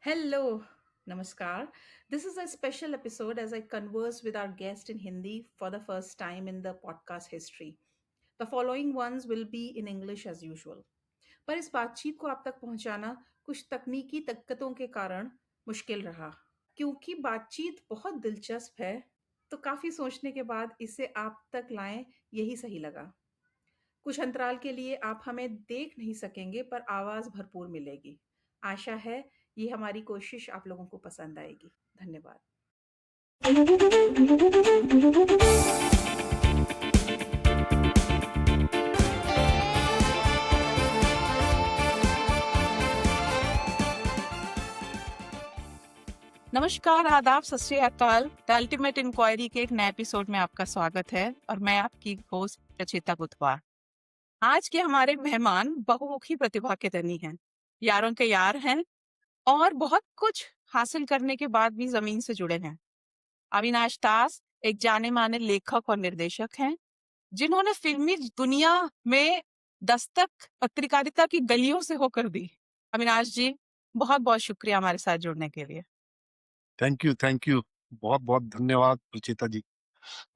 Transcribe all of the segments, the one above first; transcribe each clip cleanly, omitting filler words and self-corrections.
Hello, Namaskar. This is a special episode as I converse with our guest in Hindi for the first time in the podcast history. The following ones will be in English as usual. पर इस बातचीत को आप तक पहुंचाना कुछ तकनीकी दिक्कतों के कारण मुश्किल रहा। क्योंकि बातचीत बहुत दिलचस्प है, तो काफ़ी सोचने के बाद इसे आप तक लाएं यही सही लगा। कुछ अंतराल के लिए आप हमें देख नहीं सकेंगे पर आवाज़ भरपूर मिलेगी। आशा है ये हमारी कोशिश आप लोगों को पसंद आएगी। धन्यवाद। नमस्कार, आदाब, सत श्री अकाल। द अल्टीमेट इंक्वायरी के एक नए एपिसोड में आपका स्वागत है और मैं आपकी होस्ट रचिता बुधवार। आज के हमारे मेहमान बहुमुखी प्रतिभा के धनी हैं, यारों के यार हैं और बहुत कुछ हासिल करने के बाद भी जमीन से जुड़े हैं। अविनाश दास एक जाने माने लेखक और निर्देशक हैं, जिन्होंने फिल्मी दुनिया में दस्तक पत्रकारिता की गलियों से होकर दी। अविनाश जी, बहुत बहुत शुक्रिया हमारे साथ जुड़ने के लिए। थैंक यू बहुत बहुत धन्यवाद रुचिता जी।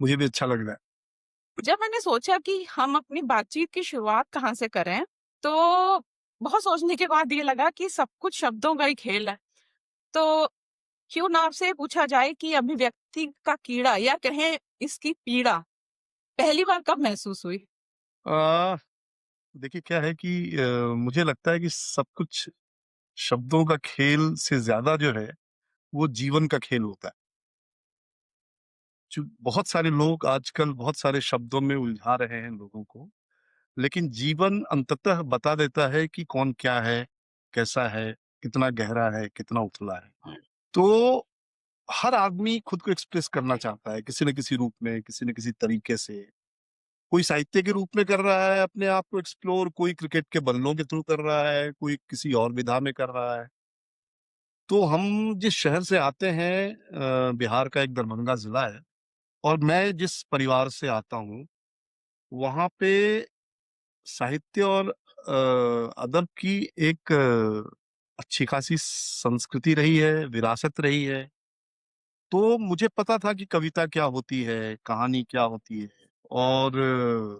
मुझे भी अच्छा लग रहा है। जब मैंने सोचा कि हम अपनी बातचीत की शुरुआत कहाँ से करें, तो बहुत सोचने के बाद ये लगा कि सब कुछ शब्दों का ही खेल है। तो क्यों ना आपसे पूछा जाए कि अभिव्यक्ति का कीड़ा या कहें इसकी पीड़ा पहली बार कब महसूस हुई? देखिए क्या है कि मुझे लगता है कि सब कुछ शब्दों का खेल से ज्यादा जो है वो जीवन का खेल होता है। बहुत सारे लोग आजकल बहुत सारे शब्दों में उलझा रहे हैं लोगों को, लेकिन जीवन अंततः बता देता है कि कौन क्या है, कैसा है, कितना गहरा है, कितना उथला है। तो हर आदमी खुद को एक्सप्रेस करना चाहता है किसी न किसी रूप में, किसी न किसी तरीके से। कोई साहित्य के रूप में कर रहा है अपने आप को एक्सप्लोर, कोई क्रिकेट के बल्लों के थ्रू कर रहा है, कोई किसी और विधा में कर रहा है। तो हम जिस शहर से आते हैं, बिहार का एक दरभंगा जिला है, और मैं जिस परिवार से आता हूँ वहां पे साहित्य और अदब की एक अच्छी खासी संस्कृति रही है, विरासत रही है। तो मुझे पता था कि कविता क्या होती है, कहानी क्या होती है, और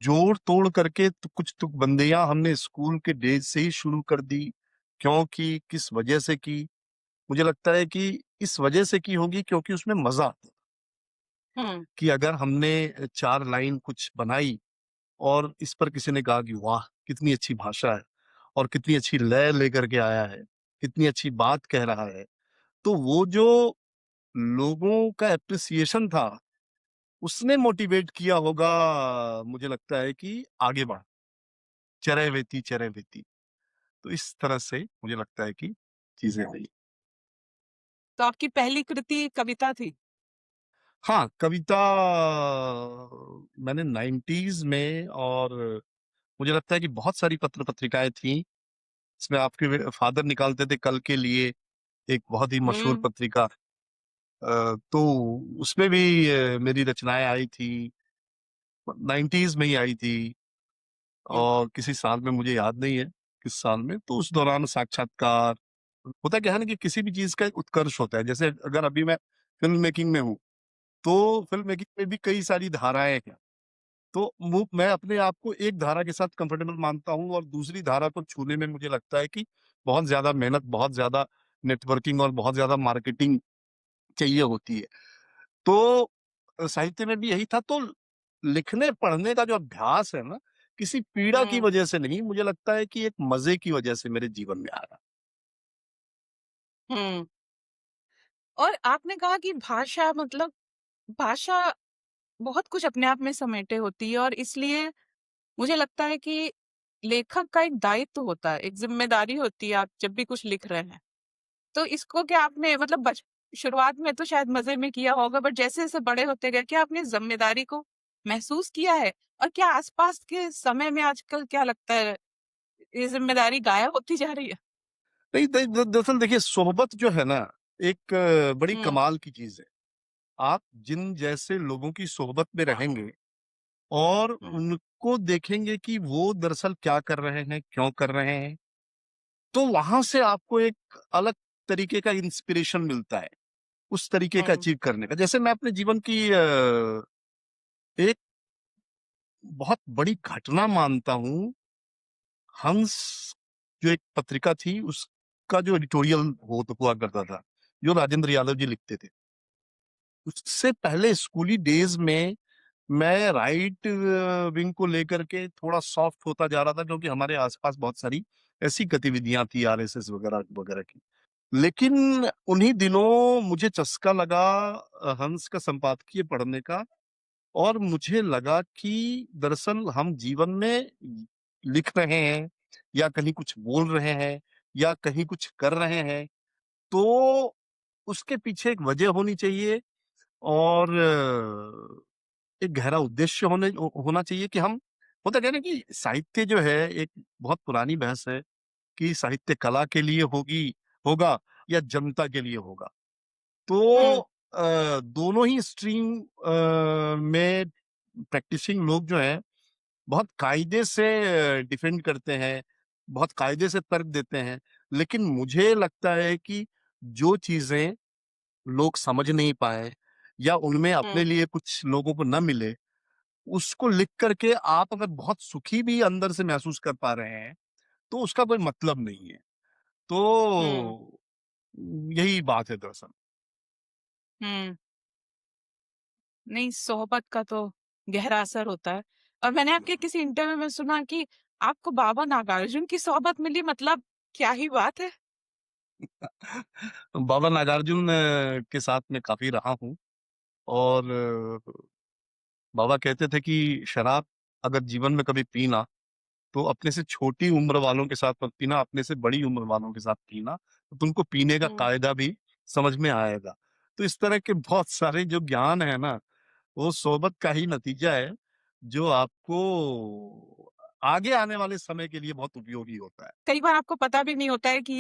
जोड़ तोड़ करके तो कुछ तुकबंदियां हमने स्कूल के डेज से ही शुरू कर दी। क्योंकि किस वजह से की, मुझे लगता है कि इस वजह से की होगी क्योंकि उसमें मजा आता कि अगर हमने चार लाइन कुछ बनाई और इस पर किसी ने कहा कि वाह कितनी अच्छी भाषा है और कितनी अच्छी लय लेकर के आया है, कितनी अच्छी बात कह रहा है, तो वो जो लोगों का एप्रिसिएशन था उसने मोटिवेट किया होगा। मुझे लगता है कि आगे बढ़, चरैवेती चरैवेती। तो इस तरह से मुझे लगता है कि चीजें हुई। तो आपकी पहली कृति कविता थी? हाँ, कविता मैंने 90s में, और मुझे लगता है कि बहुत सारी पत्र पत्रिकाएं थी। इसमें आपके फादर निकालते थे कल के लिए, एक बहुत ही मशहूर पत्रिका। तो उसमें भी मेरी रचनाएं आई थी, 90s में ही आई थी। और किसी साल में मुझे याद नहीं है किस साल में, तो उस दौरान साक्षात्कार होता क्या है ना कि किसी भी चीज का एक उत्कर्ष होता है। जैसे अगर अभी मैं फिल्म मेकिंग में हूँ, तो फिल्म मेकिंग में भी कई सारी धाराएं हैं। तो मैं अपने आप को एक धारा के साथ कंफर्टेबल मानता हूँ, और दूसरी धारा को छूने में मुझे लगता है कि बहुत ज्यादा मेहनत, बहुत ज्यादा नेटवर्किंग और बहुत ज्यादा मार्केटिंग चाहिए होती है। तो साहित्य में भी यही था। तो लिखने पढ़ने का जो अभ्यास है ना, किसी पीड़ा की वजह से नहीं, मुझे लगता है कि एक मजे की वजह से मेरे जीवन में आया। और आपने कहा कि भाषा मतलब भाषा बहुत कुछ अपने आप में समेटे होती है और इसलिए मुझे लगता है कि लेखक का एक दायित्व होता है, एक जिम्मेदारी होती है आप जब भी कुछ लिख रहे हैं। तो इसको क्या आपने मतलब शुरुआत में तो शायद मजे में किया होगा, बट जैसे जैसे बड़े होते गए क्या आपने जिम्मेदारी को महसूस किया है? और क्या आसपास के समय में आजकल क्या लगता है ये जिम्मेदारी गायब होती जा रही है? नहीं, दरअसल देखिए, सोहबत जो है ना, एक बड़ी कमाल की चीज है। आप जिन जैसे लोगों की सोहबत में रहेंगे और उनको देखेंगे कि वो दरअसल क्या कर रहे हैं, क्यों कर रहे हैं, तो वहां से आपको एक अलग तरीके का इंस्पिरेशन मिलता है, उस तरीके का हुँ, अचीव करने का। जैसे मैं अपने जीवन की एक बहुत बड़ी घटना मानता हूँ, हंस जो एक पत्रिका थी, उसका जो एडिटोरियल हुआ करता था, जो राजेंद्र यादव जी लिखते थे। उससे पहले स्कूली डेज़ में मैं राइट विंग को लेकर के थोड़ा सॉफ्ट होता जा रहा था, क्योंकि हमारे आस-पास बहुत सारी ऐसी गतिविधियाँ थी आरएसएस वगैरह वगैरह की। लेकिन उन्हीं दिनों मुझे चस्का लगा हंस का संपादकीय पढ़ने का, और मुझे लगा कि दरअसल हम जीवन में लिख रहे हैं, या कहीं कुछ बोल रहे हैं, या कहीं कुछ कर रहे हैं, तो उसके पीछे एक वजह होनी चाहिए, और एक गहरा उद्देश्य होना चाहिए कि हम, होता क्या है ना कि साहित्य जो है एक बहुत पुरानी बहस है कि साहित्य कला के लिए होगा या जनता के लिए होगा। तो हुँ, दोनों ही स्ट्रीम में प्रैक्टिसिंग लोग जो हैं, बहुत कायदे से डिफेंड करते हैं, बहुत कायदे से तर्क देते हैं। लेकिन मुझे लगता है कि जो चीज़ें लोग समझ नहीं पाए, या उनमें अपने हुँ, लिए कुछ लोगों को ना मिले, उसको लिख कर के आप अगर बहुत सुखी भी अंदर से महसूस कर पा रहे हैं, तो उसका कोई मतलब नहीं है। हुँ, तो यही बात है दरअसल। हुँ। नहीं, सोहबत का तो गहरा असर होता है। और मैंने आपके किसी इंटरव्यू में सुना कि आपको बाबा नागार्जुन की सोहबत मिली, मतलब क्या ही बात है? बाबा नागार्जुन के साथ मैं काफ़ी रहा हूँ, और बाबा कहते थे कि शराब अगर जीवन में कभी पीना, तो अपने से छोटी उम्र वालों के साथ मत पीना, अपने से बड़ी उम्र वालों के साथ पीना, तो तुमको पीने का हुँ, कायदा भी समझ में आएगा। तो इस तरह के बहुत सारे जो ज्ञान है ना, वो सोहबत का ही नतीजा है, जो आपको आगे आने वाले समय के लिए बहुत उपयोगी होता है। कई बार आपको पता भी नहीं होता है कि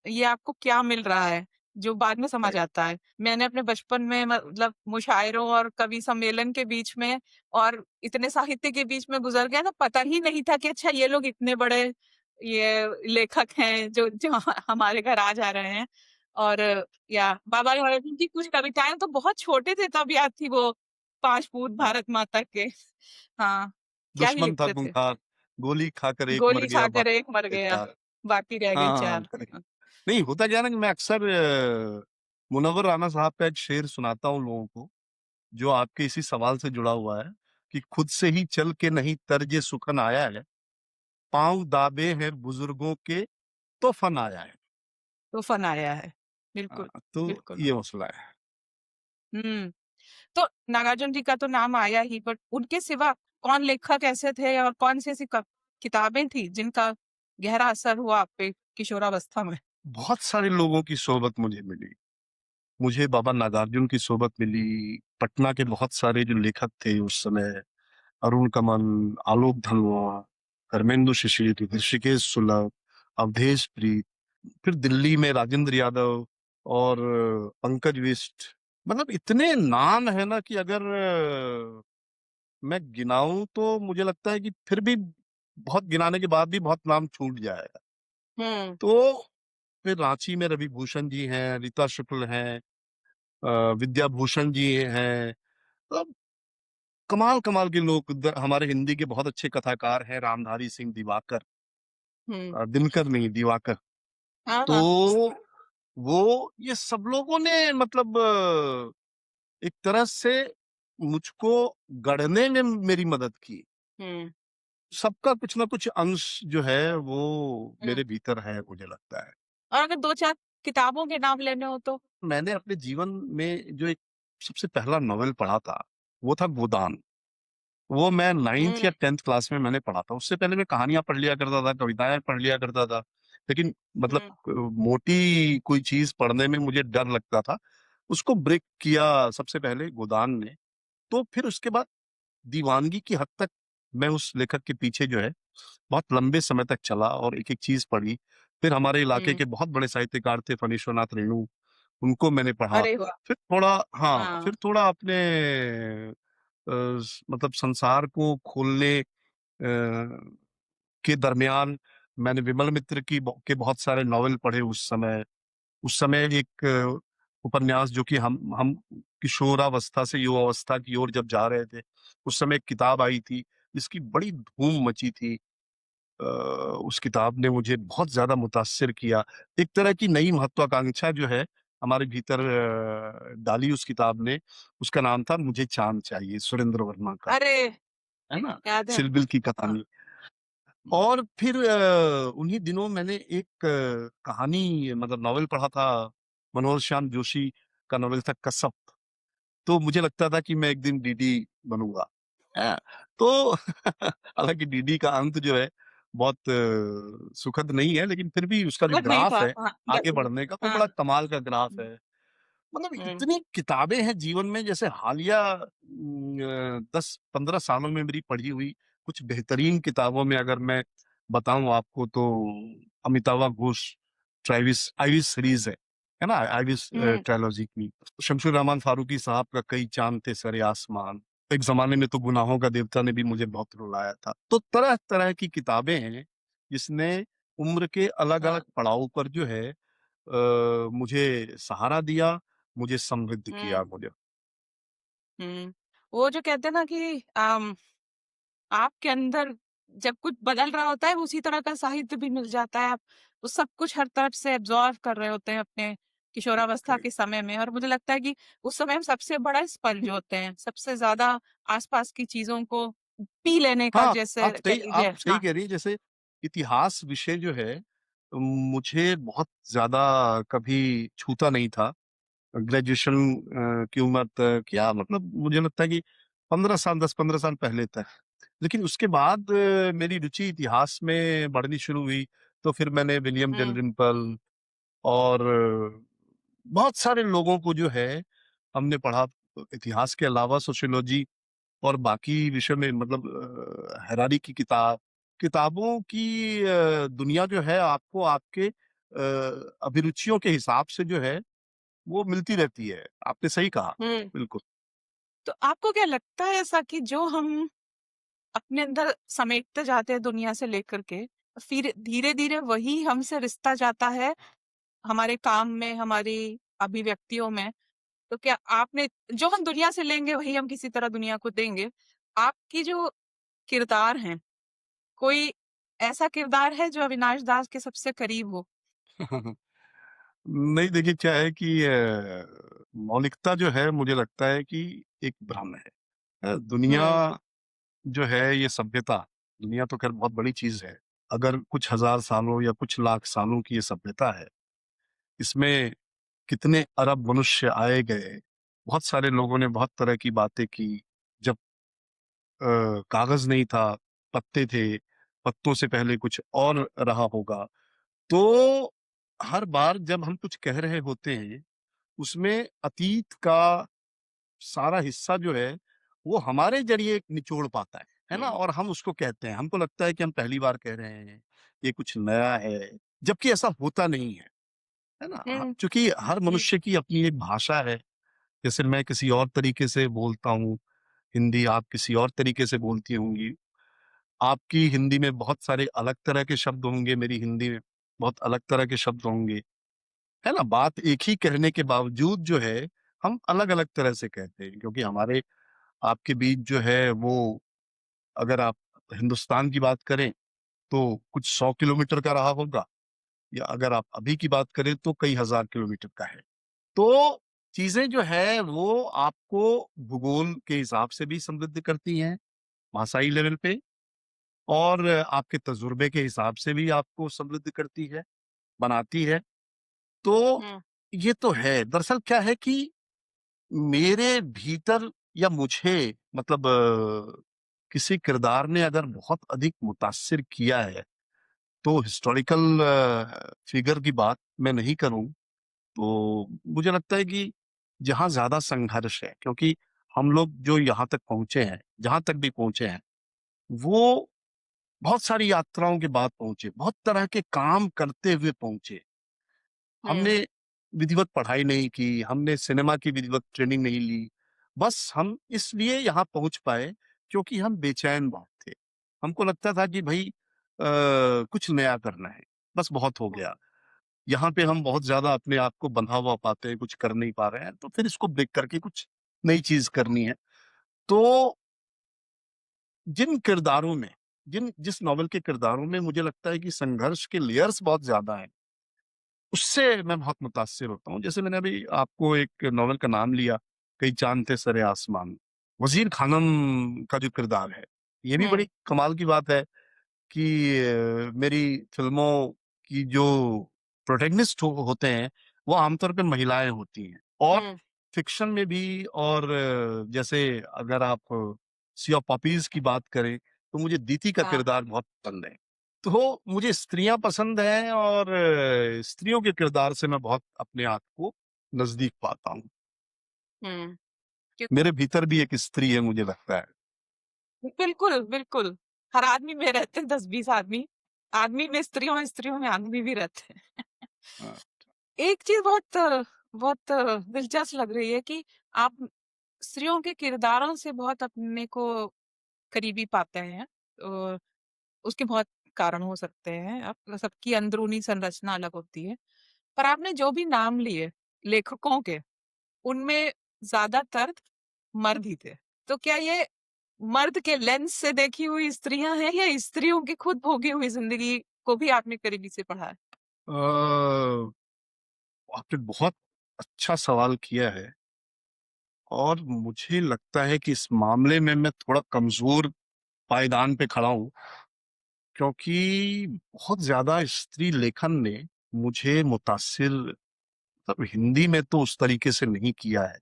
ये आपको क्या मिल रहा है, जो बाद में समझ राइट। आता है। मैंने अपने बचपन में मतलब मुशायरों और कवि सम्मेलन के बीच में और इतने साहित्य के बीच में गुज़र गया ना, पता ही नहीं था कि अच्छा ये लोग इतने बड़े ये लेखक हैं जो जो हमारे घर आ जा रहे हैं। और या बाबा रामायण की कुछ कविताएँ तो बहुत छोटे थे तब याद थी वो, 5 पूत भारत माता के। हाँ, क्या ही दुश्मन था लिखते थे। खूंखार, गोली खाकर एक मर गोली गया, खाकर एक मर बाकी रह गए गया, 4। बाकी रह गए हाँ, हाँ, 4। करेक्ट। नहीं, होता क्या है ना कि मैं अक्सर मुनव्वर राना साहब का एक शेर सुनाता हूँ लोगों को, जो आपके इसी सवाल से जुड़ा हुआ है, कि खुद से ही चल के नहीं तर्जे सुखन आया है, पाँव दाबे हैं बुजुर्गों के तो फन आया है। तूफ़ान आया है। हाँ, बिल्कुल, तो बिल्कुल। ये मसला है। हुँ, तो नागार्जुन जी का तो नाम आया ही, बट उनके सिवा कौन लेखक ऐसे थे और कौन-सी ऐसी किताबें थी जिनका गहरा असर हुआ आप पे किशोरावस्था में? बहुत सारे लोगों की सोहबत मुझे मिली। मुझे बाबा नागार्जुन की सोहबत मिली, पटना के बहुत सारे जो लेखक थे उस समय, अरुण कमल, आलोक धनवा, धर्मेंदु शिशिर, ऋषिकेश सुलभ, अवधेश प्रीत, फिर दिल्ली में राजेंद्र यादव और पंकज बिष्ट। मतलब इतने नाम है ना कि अगर मैं गिनाऊं तो मुझे लगता है कि फिर भी बहुत गिनाने के बाद भी बहुत नाम छूट जाएगा। हुँ, तो फिर रांची में रवि भूषण जी हैं, रीता शुक्ल हैं, विद्या भूषण जी हैं। मतलब कमाल कमाल के लोग, हमारे हिंदी के बहुत अच्छे कथाकार हैं, रामधारी सिंह दिवाकर, हुँ। दिनकर नहीं, दिवाकर। हाँ, तो हाँ। वो ये सब लोगों ने मतलब एक तरह से मुझको गढ़ने में मेरी मदद की। हुँ, सबका कुछ ना कुछ अंश जो है वो हुँ। मेरे भीतर है, मुझे लगता है। और अगर 2-4 किताबों के नाम लेने हो तो? मैंने अपने जीवन में जो एक सबसे पहला नॉवेल पढ़ा था, वो था गोदान। वो मैं 9th हुँ, या 10th क्लास में मैंने पढ़ा था। उससे पहले मैं कहानियाँ पढ़ लिया करता था, कविताएँ पढ़ लिया करता था। लेकिन मतलब हुँ, मोटी कोई चीज़ पढ़ने में मुझे डर लगता था। उसको ब्रेक किया सबसे पहले गोदान ने, तो फिर उसके बाद दीवानगी की हद तक मैं उस लेखक के पीछे जो है, बहुत लंबे समय तक चला और एक-एक चीज़ पढ़ी। फिर हमारे इलाके हुँ। के बहुत बड़े साहित्यकार थे फणीश्वरनाथ रेणु, उनको मैंने पढ़ा। अरे वाह! फिर थोड़ा, हाँ, हाँ। फिर थोड़ा अपने मतलब संसार को खोलने के दरमियान मैंने विमल मित्र के बहुत सारे नॉवेल पढ़े उस समय। उस समय एक उपन्यास जो कि हम किशोरावस्था से युवावस्था की ओर जब जा रहे थे, उस समय एक किताब आई थी, जिसकी बड़ी धूम मची थी। अ, उस किताब ने मुझे बहुत ज़्यादा मुतासिर किया। एक तरह की नई महत्वाकांक्षा जो है, हमारे भीतर डाली उस किताब ने, उसका नाम था मुझे चाँद चाहिए, सुरेंद्र वर्मा का, अरे! है ना? याद है। चिलबिल की हाँ। कहानी। और फिर उन्हीं दिनों मैंने एक कहानी मतलब नॉवेल पढ़ा था, मनोहर श्याम जोशी का नॉवेल था कसब। तो मुझे लगता था कि मैं एक दिन डीडी बनूँगा। तो हालाँकि डीडी का अंत जो है बहुत सुखद नहीं है, लेकिन फिर भी उसका जो गलत नहीं था। ग्राफ है हाँ, आगे बढ़ने का, वो हाँ। बड़ा कमाल का ग्राफ हुँ, है। मतलब हुँ, इतनी किताबें हैं जीवन में, जैसे हालिया 10-15 सालों में मेरी पढ़ी हुई कुछ बेहतरीन किताबों में अगर मैं बताऊं आपको, तो अमितावा घोष ट्राइविस आइविस सीरीज है ना, आइविस हुँ, ट्रायोलॉजी की। शमशुर रहमान फारूकी साहब का कई चांद थे सरे आसमान। एक जमाने में तो गुनाहों का देवता ने भी मुझे बहुत रुलाया था। तो तरह तरह की किताबें हैं जिसने उम्र के अलग हाँ, अलग पड़ाव पर जो है मुझे सहारा दिया, मुझे समृद्ध हुँ, किया मुझे। हुँ। वो जो कहते हैं ना कि आपके अंदर जब कुछ बदल रहा होता है, उसी तरह का साहित्य भी मिल जाता है। आप वो सब कुछ हर तरफ से एब्ज़ॉर्ब कर रहे होते हैं अपने किशोरावस्था करेक्ट। के समय में और मुझे लगता है कि उस समय हम सबसे बड़ा स्पंज होते हैं। सबसे ज़्यादा आस-पास की चीज़ों को पी लेने का हाँ, जैसे कह आप लीजिए। सही हाँ। कह रही हैं। जैसे इतिहास विषय जो है, मुझे बहुत ज़्यादा कभी छूता नहीं था। ग्रेजुएशन की उम्र तक, या मतलब मुझे लगता है कि 15 साल 10-15 साल पहले तक। लेकिन उसके बाद मेरी रुचि इतिहास में बढ़नी शुरू हुई, तो फिर मैंने विलियम हुँ, डैलरम्पल और बहुत सारे लोगों को जो है हमने पढ़ा। इतिहास के अलावा सोशियोलॉजी और बाकी विषय में, मतलब हैरारी की किताबों की दुनिया जो है आपको आपके अभिरुचियों के हिसाब से जो है वो मिलती रहती है। आपने सही कहा। हुँ। बिल्कुल। तो आपको क्या लगता है ऐसा कि जो हम अपने अंदर समेटते जाते हैं दुनिया से लेकर के, फिर धीरे-धीरे वही हमसे रिश्ता जाता है हमारे काम में, हमारी अभिव्यक्तियों में? तो क्या आपने जो हम दुनिया से लेंगे वही हम किसी तरह दुनिया को देंगे। आपकी जो किरदार हैं, कोई ऐसा किरदार है जो अविनाश दास के सबसे करीब हो? नहीं, देखिए क्या है कि मौलिकता जो है मुझे लगता है कि एक भ्रम है। दुनिया हुँ, जो है, ये सभ्यता, दुनिया तो खैर बहुत बड़ी चीज़ है। अगर कुछ हज़ार सालों या कुछ लाख सालों की ये सभ्यता है, इसमें कितने अरब मनुष्य आए गए, बहुत सारे लोगों ने बहुत तरह की बातें की। जब कागज़ नहीं था, पत्ते थे, पत्तों से पहले कुछ और रहा होगा। तो हर बार जब हम कुछ कह रहे होते हैं, उसमें अतीत का सारा हिस्सा जो है, वो हमारे ज़रिए निचोड़ पाता है ना? हुँ, और हम उसको कहते हैं। हमको लगता है कि हम पहली बार कह रहे हैं, ये कुछ नया है, जबकि ऐसा होता नहीं है ना? हुँ, चूँकि हर हुँ, मनुष्य की अपनी एक भाषा है। जैसे मैं किसी और तरीके से बोलता हूँ, हिंदी आप किसी और तरीके से बोलती होंगी। आपकी हिंदी में बहुत सारे अलग तरह के शब्द होंगे, मेरी हिंदी में बहुत अलग तरह के शब्द होंगे, है ना? बात एक ही कहने के बावजूद जो है, हम अलग-अलग तरह से कहते हैं, क्योंकि हमारे आपके बीच जो है वो, अगर आप हिंदुस्तान की बात करें, तो कुछ 100 किलोमीटर का रहा होगा, या अगर आप अभी की बात करें तो कई हज़ार किलोमीटर का है। तो चीज़ें जो है वो आपको भूगोल के हिसाब से भी समृद्ध करती हैं, भाषाई लेवल पे, और आपके तजुर्बे के हिसाब से भी आपको समृद्ध करती है, बनाती है। तो हुँ, ये तो है। दरअसल क्या है कि मेरे भीतर, या मुझे मतलब किसी किरदार ने अगर बहुत अधिक मुतासिर किया है, तो हिस्टोरिकल फिगर की बात मैं नहीं करूँ, तो मुझे लगता है कि जहाँ ज़्यादा संघर्ष है, क्योंकि हम लोग जो यहाँ तक पहुँचे हैं, जहाँ तक भी पहुँचे हैं, वो बहुत सारी यात्राओं के बाद पहुँचे, बहुत तरह के काम करते हुए पहुँचे। हुँ, हमने विधिवत पढ़ाई नहीं की, हमने सिनेमा की विधिवत ट्रेनिंग नहीं ली। बस हम इसलिए यहाँ पहुँच पाए क्योंकि हम बेचैन बहुत थे। हमको लगता था कि भई कुछ नया करना है, बस बहुत हो हुँ, गया। यहाँ पे हम बहुत ज़्यादा अपने आप को बँधा हुआ पाते हैं, कुछ कर नहीं पा रहे हैं, तो फिर इसको ब्रेक करके कुछ नई चीज़ करनी है। तो जिन किरदारों में जिस नॉवेल के किरदारों में मुझे लगता है कि संघर्ष के लेयर्स बहुत ज़्यादा हैं, उससे मैं बहुत मुतासिर होता हूँ। जैसे मैंने अभी आपको एक नॉवेल का नाम लिया, कई चाँद थे सरे आसमान। वज़ीर ख़ानम का जो किरदार है, ये भी हुँ, बड़ी कमाल की बात है कि मेरी फ़िल्मों की जो प्रोटैगनिस्ट होते हैं, वो आमतौर पे महिलाएँ होती हैं और हुँ, फ़िक्शन में भी और जैसे अगर आप सी ऑफ पॉपीज़ की बात करें, तो मुझे दीति का हाँ, किरदार बहुत पसंद है। तो मुझे स्त्रियाँ पसंद हैं और स्त्रियों के किरदार से मैं बहुत अपने आप को नज़दीक पाता हूँ। हुँ, क्यों मेरे भीतर भी एक स्त्री है मुझे लगता है। बिल्कुल, बिल्कुल। हर आदमी में रहते हैं 10-20 आदमी। आदमी में स्त्रियों, स्त्रियों में आदमी भी रहते हैं। हाँ। एक चीज़ बहुत दिलचस्प लग रही है कि आप स्त्रियों के किरदारों से बहुत अपने को करीबी पाते हैं। उसके बहुत कारण हो सकते हैं। अब सबकी अंदरूनी संरचना अलग होती है। पर आपने जो भी नाम लिए लेखकों के, उनमें ज़्यादातर मर्द ही थे। तो क्या ये मर्द के लेंस से देखी हुई स्त्रियाँ हैं या स्त्रियों की खुद भोगी हुई ज़िंदगी को भी आपने करीबी से पढ़ा है? अ, आपने बहुत अच्छा सवाल किया है और मुझे लगता है कि इस मामले में मैं थोड़ा कमज़ोर पायदान पे खड़ा हूँ, क्योंकि बहुत ज़्यादा स्त्री लेखन ने मुझे मुतासिर मतलब हिंदी में तो उस तरीके से नहीं किया है,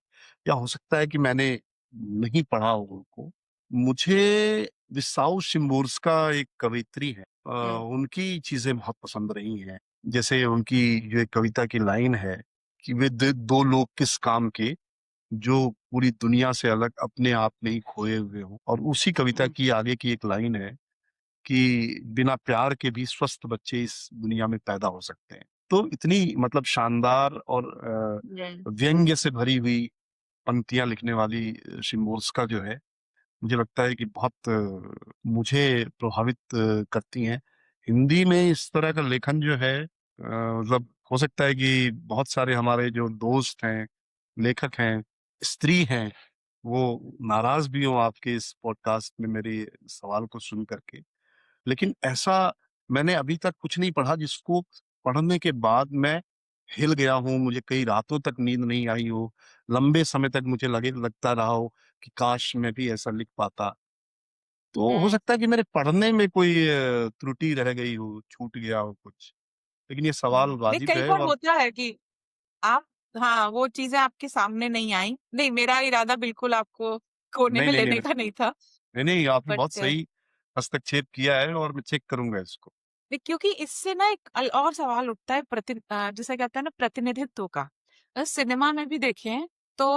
या हो सकता है कि मैंने नहीं पढ़ा हो उनको। मुझे विसाऊ शिम्बोर्स्का एक कवयित्री हैं, हुँ, उनकी चीज़ें बहुत पसंद रही हैं। जैसे उनकी जो एक कविता की लाइन है कि वे 2 लोग किस काम के, जो पूरी दुनिया से अलग अपने आप में ही खोए हुए हों। और उसी कविता हुँ, की आगे की एक लाइन है कि बिना प्यार के भी स्वस्थ बच्चे इस दुनिया में पैदा हो सकते हैं। तो इतनी मतलब शानदार और हुँ, व्यंग्य से भरी हुई पंक्तियाँ लिखने वाली शिम्बोर्स्का जो है, मुझे लगता है कि बहुत मुझे प्रभावित करती हैं। हिंदी में इस तरह का लेखन जो है मतलब हो सकता है कि बहुत सारे हमारे जो दोस्त हैं, लेखक हैं, स्त्री हैं, वो नाराज़ भी हों आपके इस पॉडकास्ट में मेरे सवाल को सुन कर के। लेकिन ऐसा मैंने अभी तक कुछ नहीं पढ़ा जिसको पढ़ने के बाद मैं हिल गया हूँ, मुझे कई रातों तक नींद नहीं आई हो, लंबे समय तक मुझे लगता रहा हो कि काश मैं भी ऐसा लिख पाता। तो हो हुँ। सकता है कि मेरे पढ़ने में कोई त्रुटि रह गई हो, छूट गया हो कुछ। लेकिन ये सवाल नहीं, वाजिब कई है बार और होता है कि आप हाँ, वो चीज़ें आपके सामने नहीं आई। नहीं, मेरा इरादा बिल्कुल आपको कोने नहीं, में नहीं, नहीं, लेने का नहीं, नहीं था। नहीं, नहीं, आपने बहुत बट सही हस्तक्षेप किया है और मैं चेक करूँगा इसको। क्योंकि इससे ना एक और सवाल उठता है जिसे कहते हैं ना प्रतिनिधित्व का। सिनेमा में भी देखें तो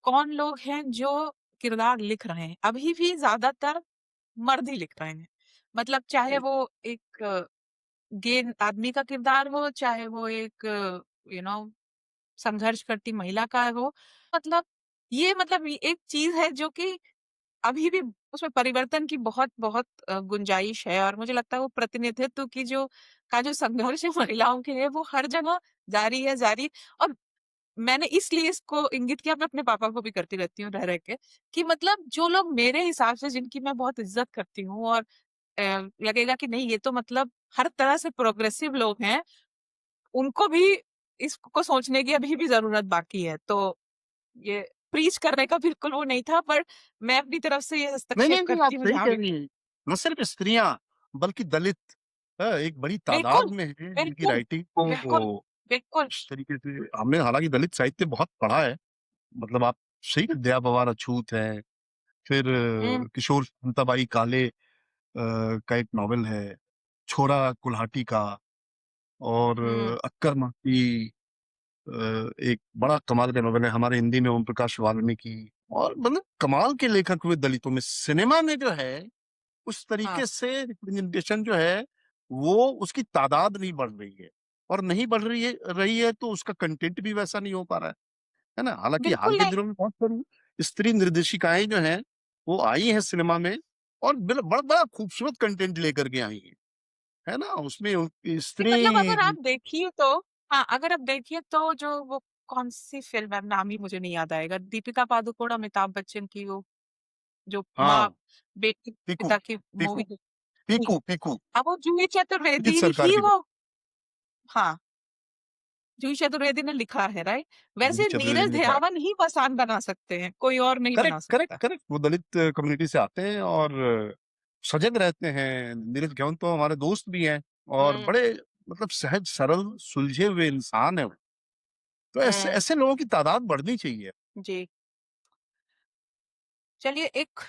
कौन लोग हैं जो किरदार लिख रहे हैं? अभी भी ज़्यादातर मर्द ही लिख रहे हैं। मतलब चाहे राइट, वो एक गे आदमी का किरदार हो, चाहे वो एक यू नो संघर्ष करती महिला का हो। मतलब ये मतलब ये एक चीज़ है जो कि अभी भी उसमें परिवर्तन की बहुत-बहुत गुंजाइश है और मुझे लगता है वो प्रतिनिधित्व की जो संघर्ष है महिलाओं के लिए वो हर जगह जारी है, जारी। और मैंने इसलिए इसको इंगित किया, मैं अपने पापा को भी करती रहती हूँ रह-रह के, कि मतलब जो लोग मेरे हिसाब से जिनकी मैं बहुत इज़्ज़त करती हूँ और लगेगा कि नहीं ये तो मतलब हर तरह से प्रोग्रेसिव लोग हैं, उनको भी इसको सोचने की अभी भी ज़रूरत बाकी है। तो ये प्रीच करने का बिल्कुल वो नहीं था, पर मैं अपनी तरफ से ये नहीं, हस्तक्षेप नहीं, नहीं, आप करती हूँ सही जहाँ कह भी रही हैं। न सिर्फ़ स्त्रियाँ, बल्कि दलित एक बड़ी तादाद बिल्कुल, में हैं जिनकी बिल्कुल, राइटिंग बिल्कुल, को बिल्कुल। इस तरीके से हमने हालाँकि दलित साहित्य बहुत पढ़ा है। मतलब आप सही दया पवार अछूत है, फिर हुँ, किशोर शांताबाई काले का एक नॉवेल है, छोरा कुल्हाटी का और हुँ, अक्कर माती एक बड़ा कमाल का नॉवेल है, हमारे हिंदी में ओम प्रकाश वाल्मीकि और मतलब कमाल के लेखक हुए दलितों में। सिनेमा में जो है, उस हाँ, तरीके से रिप्रेजेंटेशन जो है, वो उसकी तादाद नहीं बढ़ रही है और नहीं बढ़ रही है तो उसका कंटेंट भी वैसा नहीं हो पा रहा है ना? हालाँकि हाल बिल्कुल के नहीं। दिनों में बहुत सारी स्त्री निर्देशिकाएँ जो हैं, वो आई हैं सिनेमा में और बड़ा बड़ा खूबसूरत कंटेंट लेकर के आई हैं। है ना? उसमें नहीं, मतलब अगर स्त्री आप देखिए तो, हाँ, अगर आप देखिए तो जो वो कौन सी फिल्म है, नाम ही मुझे नहीं याद आएगा, दीपिका पादुकोण अमिताभ बच्चन की, वो जो माँ हाँ, बेटी पीकू, पिता की पीकू, मूवी थी। पीकू, पीकू, अब वो जूही पीड़ित चतुर्वेदी सरकार ही की वो, हाँ, जूही चतुर्वेदी ने लिखा है, राइट? जूही वैसे चतुर्वेदी नीरज ने लिखा है। ध्यावन ही पसान बना सकते हैं, कोई और नहीं करेक्ट, बना करेक्ट, सकता। करेक्ट। वो दलित कम्युनिटी से आते हैं और सजग रहते हैं। नीरज गेवन तो हमारे दोस्त भी हैं और हम्म। बड़े मतलब सहज सरल सुलझे हुए इंसान है वो। तो ऐसे हम्म। ऐसे लोगों की तादाद बढ़नी चाहिए। जी। चलिए एक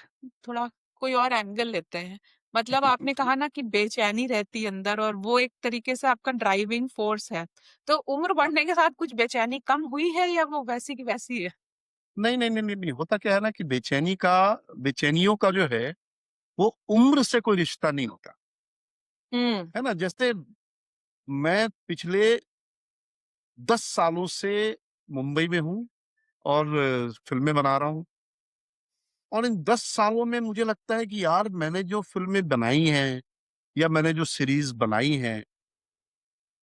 थोड़ा कोई और एंगल लेते हैं। मतलब आपने कहा ना कि बेचैनी रहती है अंदर, और वो एक तरीके से आपका ड्राइविंग फोर्स है। तो उम्र बढ़ने के साथ कुछ बेचैनी कम हुई है, या वो वैसी की वैसी है? नहीं, नहीं, नहीं, नहीं, नहीं, होता क्या है ना कि बेचैनियों का जो है वो उम्र से कोई रिश्ता नहीं होता, हम्म। है ना? जैसे मैं पिछले 10 सालों से मुंबई में हूँ और फ़िल्में बना रहा हूँ और इन 10 सालों में मुझे लगता है कि यार मैंने जो फ़िल्में बनाई हैं या मैंने जो सीरीज़ बनाई हैं,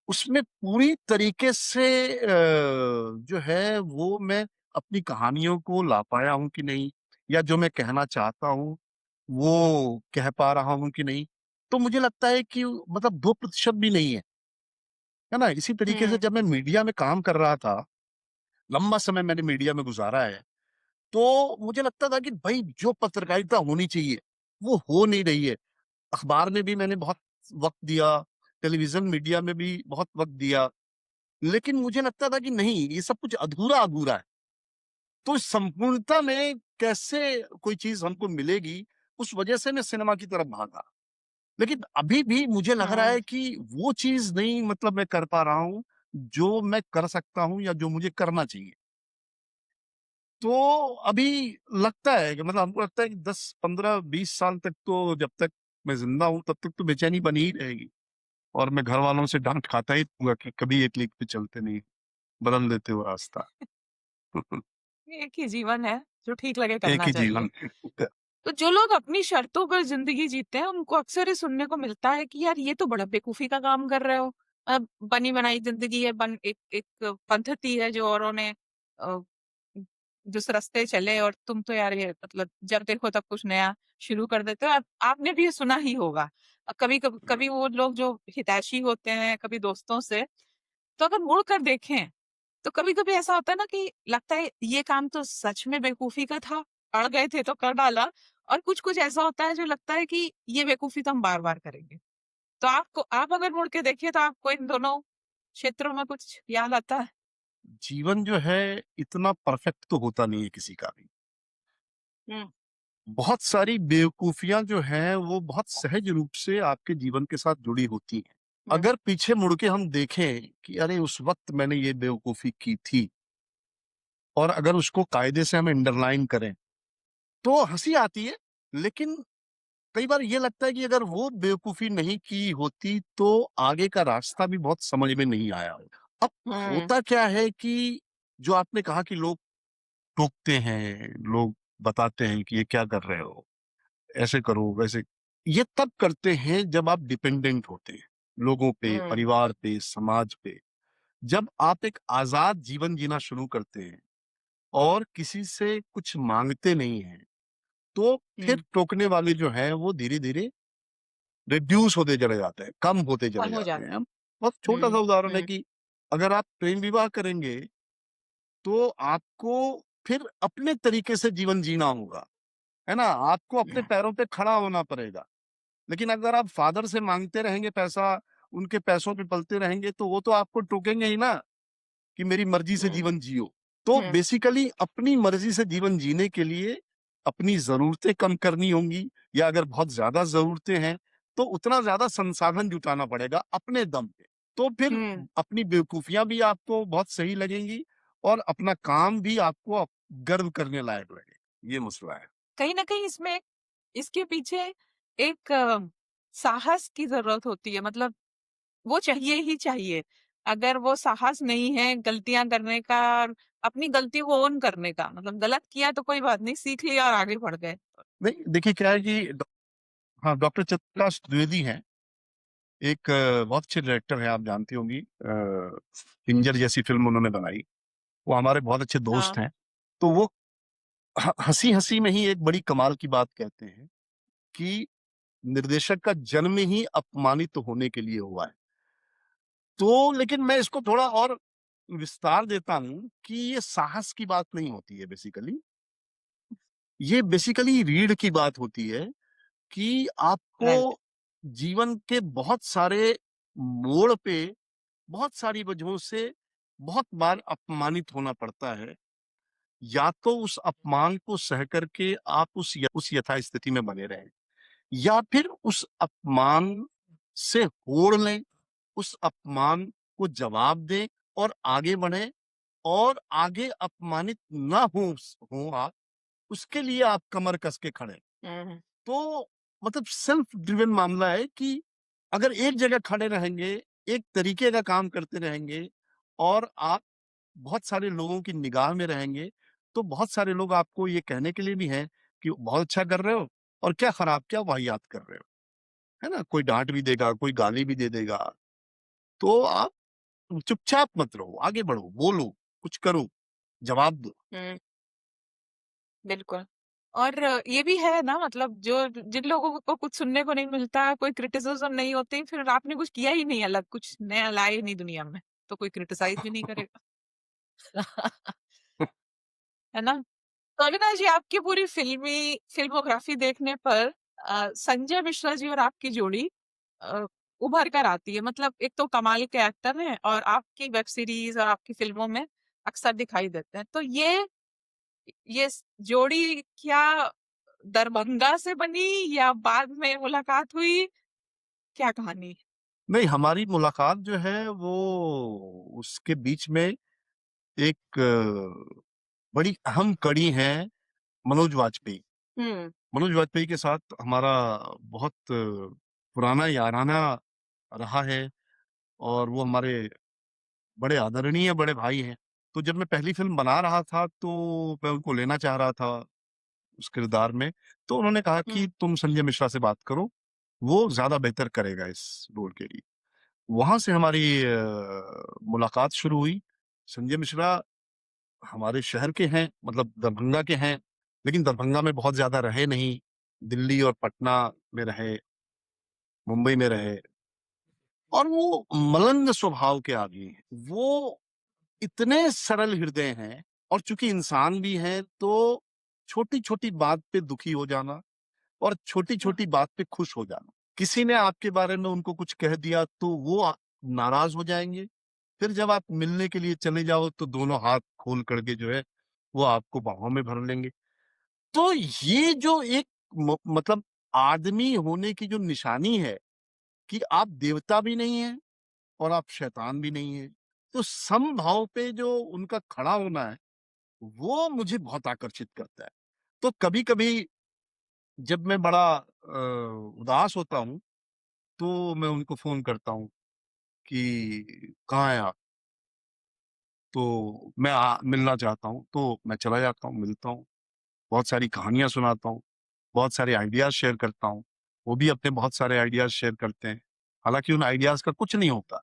उसमें पूरी तरीके से जो है वो मैं अपनी कहानियों को ला पाया हूँ कि नहीं, या जो मैं कहना चाहता हूँ, वो कह पा रहा हूँ कि नहीं। तो मुझे लगता है कि मतलब 2% भी नहीं है ना? इसी तरीके से हम्म। जब मैं मीडिया में काम कर रहा था, लंबा समय मैंने मीडिया में गुज़ारा है, तो मुझे लगता था कि भई जो पत्रकारिता होनी चाहिए, वो हो नहीं रही है। अखबार में भी मैंने बहुत वक़्त दिया, टेलीविज़न मीडिया में भी बहुत वक़्त दिया, लेकिन मुझे लगता था कि नहीं, ये सब कुछ अधूरा-अधूरा है। तो इस संपूर्णता में कैसे कोई चीज़ हमको मिलेगी, उस वजह से मैं सिनेमा की तरफ भागा। लेकिन अभी भी मुझे लग रहा हम्म। है कि वो चीज़ नहीं मतलब मैं कर पा रहा हूँ, जो मैं कर सकता हूँ या जो मुझे करना चाहिए। तो अभी लगता है कि मतलब हमको लगता है कि 10, 15, 20 साल तक तो जब तक मैं ज़िंदा हूँ, तब तक तो बेचैनी बनी ही रहेगी और मैं घरवालों से डाँट खाता ही रहूँगा कि कभी एक लीक पे चलते नहीं, बदल देते हो रास्ता। एक ही जीवन है, जो ठीक लगे एक करना ही चाहिए। जीवन। तो जो लोग अपनी शर्तों पर जिंदगी जीते हैं, उनको अक्सर ये सुनने को मिलता है कि यार ये तो बड़ा बेवकूफी का काम कर रहे हो। अब बनी बनाई जिंदगी है, बन एक एक पद्धति है जो औरों ने अ, जिस रास्ते चले, और तुम तो यार ये मतलब जब देखो तब कुछ नया शुरू कर देते हो। आपने भी ये सुना ही होगा। कभी कभी कभी वो लोग जो हितैषी होते हैं, कभी दोस्तों से, तो अगर मुड़ कर देखें तो कभी कभी ऐसा होता है ना कि लगता है ये काम तो सच में बेवकूफी का था, अड़ गए थे तो कर डाला। और कुछ कुछ ऐसा होता है जो लगता है कि ये बेवकूफी तो हम बार बार करेंगे। तो आप अगर मुड़ के देखिए तो आपको इन दोनों क्षेत्रों में कुछ याद आता है? जीवन जो है इतना परफेक्ट तो होता नहीं है किसी का भी। हम्म। बहुत सारी बेवकूफ़ियाँ जो हैं वो बहुत सहज रूप से आपके जीवन के साथ जुड़ी होती हैं। हम्म। अगर पीछे मुड़ के हम देखें कि अरे उस वक़्त मैंने ये बेवकूफ़ी की थी और अगर उसको कायदे से हम अंडरलाइन करें, तो हँसी आती है, लेकिन कई बार ये लगता है कि अगर वो बेवकूफ़ी नहीं की होती तो आगे का रास्ता भी बहुत समझ में नहीं आया होता। अब हम्म। होता क्या है कि जो आपने कहा कि लोग टोकते हैं, लोग बताते हैं कि ये क्या कर रहे हो? ऐसे करो, वैसे ये तब करते हैं जब आप डिपेंडेंट होते हैं, लोगों पे, हम्म। परिवार पे, समाज पे। जब आप एक आज़ाद जीवन जीना शुरू करते हैं और किसी से कुछ माँगते नहीं हैं, तो फिर हम्म। टोकने वाले जो हैं वो धीरे-धीरे रिड्यूस होते चले जाते हैं, कम होते चले कम हो जाते जाता हैं। अब बहुत है। छोटा-सा उदाहरण है हम्म। कि अगर आप प्रेम विवाह करेंगे, तो आपको फिर अपने तरीके से जीवन जीना होगा, है ना? आपको अपने पैरों पे खड़ा होना पड़ेगा। लेकिन अगर आप फादर से माँगते रहेंगे पैसा, उनके पैसों पे पलते रहेंगे, तो वो तो आपको टोकेंगे ही ना कि मेरी मर्ज़ी से हम्म। जीवन जियो। तो हम्म। बेसिकली अपनी मर्ज़ी से जीवन जीने के लिए अपनी ज़रूरतें कम करनी होंगी, या अगर बहुत ज़्यादा ज़रूरतें हैं, तो उतना ज़्यादा संसाधन जुटाना पड़ेगा अपने दम पे। तो फिर हम्म। अपनी बेवकूफ़ियाँ भी आपको बहुत सही लगेंगी और अपना काम भी आपको गर्व करने लायक लगेगा। ये मसला है। कहीं ना कहीं इसमें, इसके पीछे एक साहस की जरूरत होती है। मतलब वो चाहिए ही चाहिए। अगर वो साहस नहीं है गलतियां करने का, और अपनी गलती को ओन करने का, मतलब गलत किया तो कोई बात नहीं, सीख लिया और आगे बढ़ गए। नहीं, देखिए क्या है कि हाँ, डॉक्टर चंद्रप्रकाश द्विवेदी हैं। एक बहुत अच्छे डायरेक्टर हैं, आप जानती होंगी, पिंजर जैसी फ़िल्म उन्होंने बनाई। वो हमारे बहुत अच्छे दोस्त हाँ, हैं। तो वो हँसी-हँसी में ही एक बड़ी कमाल की बात कहते हैं कि निर्देशक का जन्म ही अपमानित होने के लिए हुआ है। तो लेकिन मैं इसको थोड़ा और विस्तार देता हूँ कि ये साहस की बात नहीं होती है बेसिकली। ये बेसिकली रीढ़ की बात होती है कि आपको राइट। जीवन के बहुत सारे मोड़ पे, बहुत सारी वजहों से बहुत बार अपमानित होना पड़ता है। या तो उस अपमान को सह करके आप उस यथास्थिति में बने रहें, या फिर उस अपमान से होड़ लें, उस अपमान को जवाब दें और आगे बढ़ें, और आगे अपमानित ना हों आप, उसके लिए आप कमर कस के खड़े। हुँ, तो मतलब सेल्फ ड्रिवन मामला है कि अगर एक जगह खड़े रहेंगे, एक तरीके का काम करते रहेंगे और आप बहुत सारे लोगों की निगाह में रहेंगे, तो बहुत सारे लोग आपको ये कहने के लिए भी हैं कि बहुत अच्छा कर रहे हो और क्या खराब, क्या वाहियात कर रहे हो, है ना? कोई डाँट भी देगा, कोई गाली भी दे देगा, तो आप चुपचाप मत रहो, आगे बढ़ो, बोलो, कुछ करो, जवाब दो। हुँ, बिल्कुल। और ये भी है ना, मतलब जो जिन लोगों को कुछ सुनने को नहीं मिलता, कोई क्रिटिसिज़्म नहीं होती, फिर आपने कुछ किया ही नहीं अलग, कुछ नया लाए ही नहीं दुनिया में, तो कोई क्रिटिसाइज़ भी नहीं करेगा। है ना? तो अविनाश जी, आपकी पूरी फ़िल्मोग्राफ़ी देखने पर संजय मिश्रा जी और आपकी जोड़ी अ, उभर कर आती है। मतलब एक तो कमाल के एक्टर हैं और आपकी वेब सीरीज़ और आपकी फ़िल्मों में अक्सर दिखाई देते हैं। तो ये जोड़ी क्या दरभंगा से बनी या बाद में मुलाकात हुई? क्या कहानी? नहीं, हमारी मुलाकात जो है वो उसके बीच में एक बड़ी अहम कड़ी है मनोज वाजपेयी। हुँ, मनोज वाजपेयी के साथ हमारा बहुत पुराना याराना रहा है और वो हमारे बड़े आदरणीय बड़े भाई हैं। तो जब मैं पहली फ़िल्म बना रहा था, तो मैं उनको लेना चाह रहा था उस किरदार में, तो उन्होंने कहा हुँ, कि तुम संजय मिश्रा से बात करो, वो ज़्यादा बेहतर करेगा इस रोल के लिए। वहाँ से हमारी मुलाकात शुरू हुई। संजय मिश्रा हमारे शहर के हैं, मतलब दरभंगा के हैं, लेकिन दरभंगा में बहुत ज़्यादा रहे नहीं, दिल्ली और पटना में रहे, मुंबई में रहे, और वो मलंग स्वभाव के आदमी हैं। वो इतने सरल हृदय हैं, और चूँकि इंसान भी हैं, तो छोटी-छोटी बात पे दुखी हो जाना और हाँ, छोटी-छोटी बात पे खुश हो जाना। किसी ने आपके बारे में उनको कुछ कह दिया, तो वो नाराज़ हो जाएँगे। फिर जब आप मिलने के लिए चले जाओ, तो दोनों हाथ खोल कर के जो है, वो आपको बाहों में भर लेंगे। तो ये जो एक मतलब आदमी होने की जो निशानी है कि आप देवता भी नहीं हैं और आप शैतान भी नहीं हैं। तो समभाव पे जो उनका खड़ा होना है, वो मुझे बहुत आकर्षित करता है। तो कभी-कभी जब मैं बड़ा उदास होता हूँ, तो मैं उनको फ़ोन करता हूँ कि कहाँ हैं आप? तो मैं मिलना चाहता हूँ, तो मैं चला जाता हूँ, मिलता हूँ, बहुत सारी कहानियाँ सुनाता हूँ, बहुत सारे आइडियाज़ शेयर करता हूँ। वो भी अपने बहुत सारे आइडियाज़ शेयर करते हैं। हालाँकि उन आइडियाज़ का कुछ नहीं होता,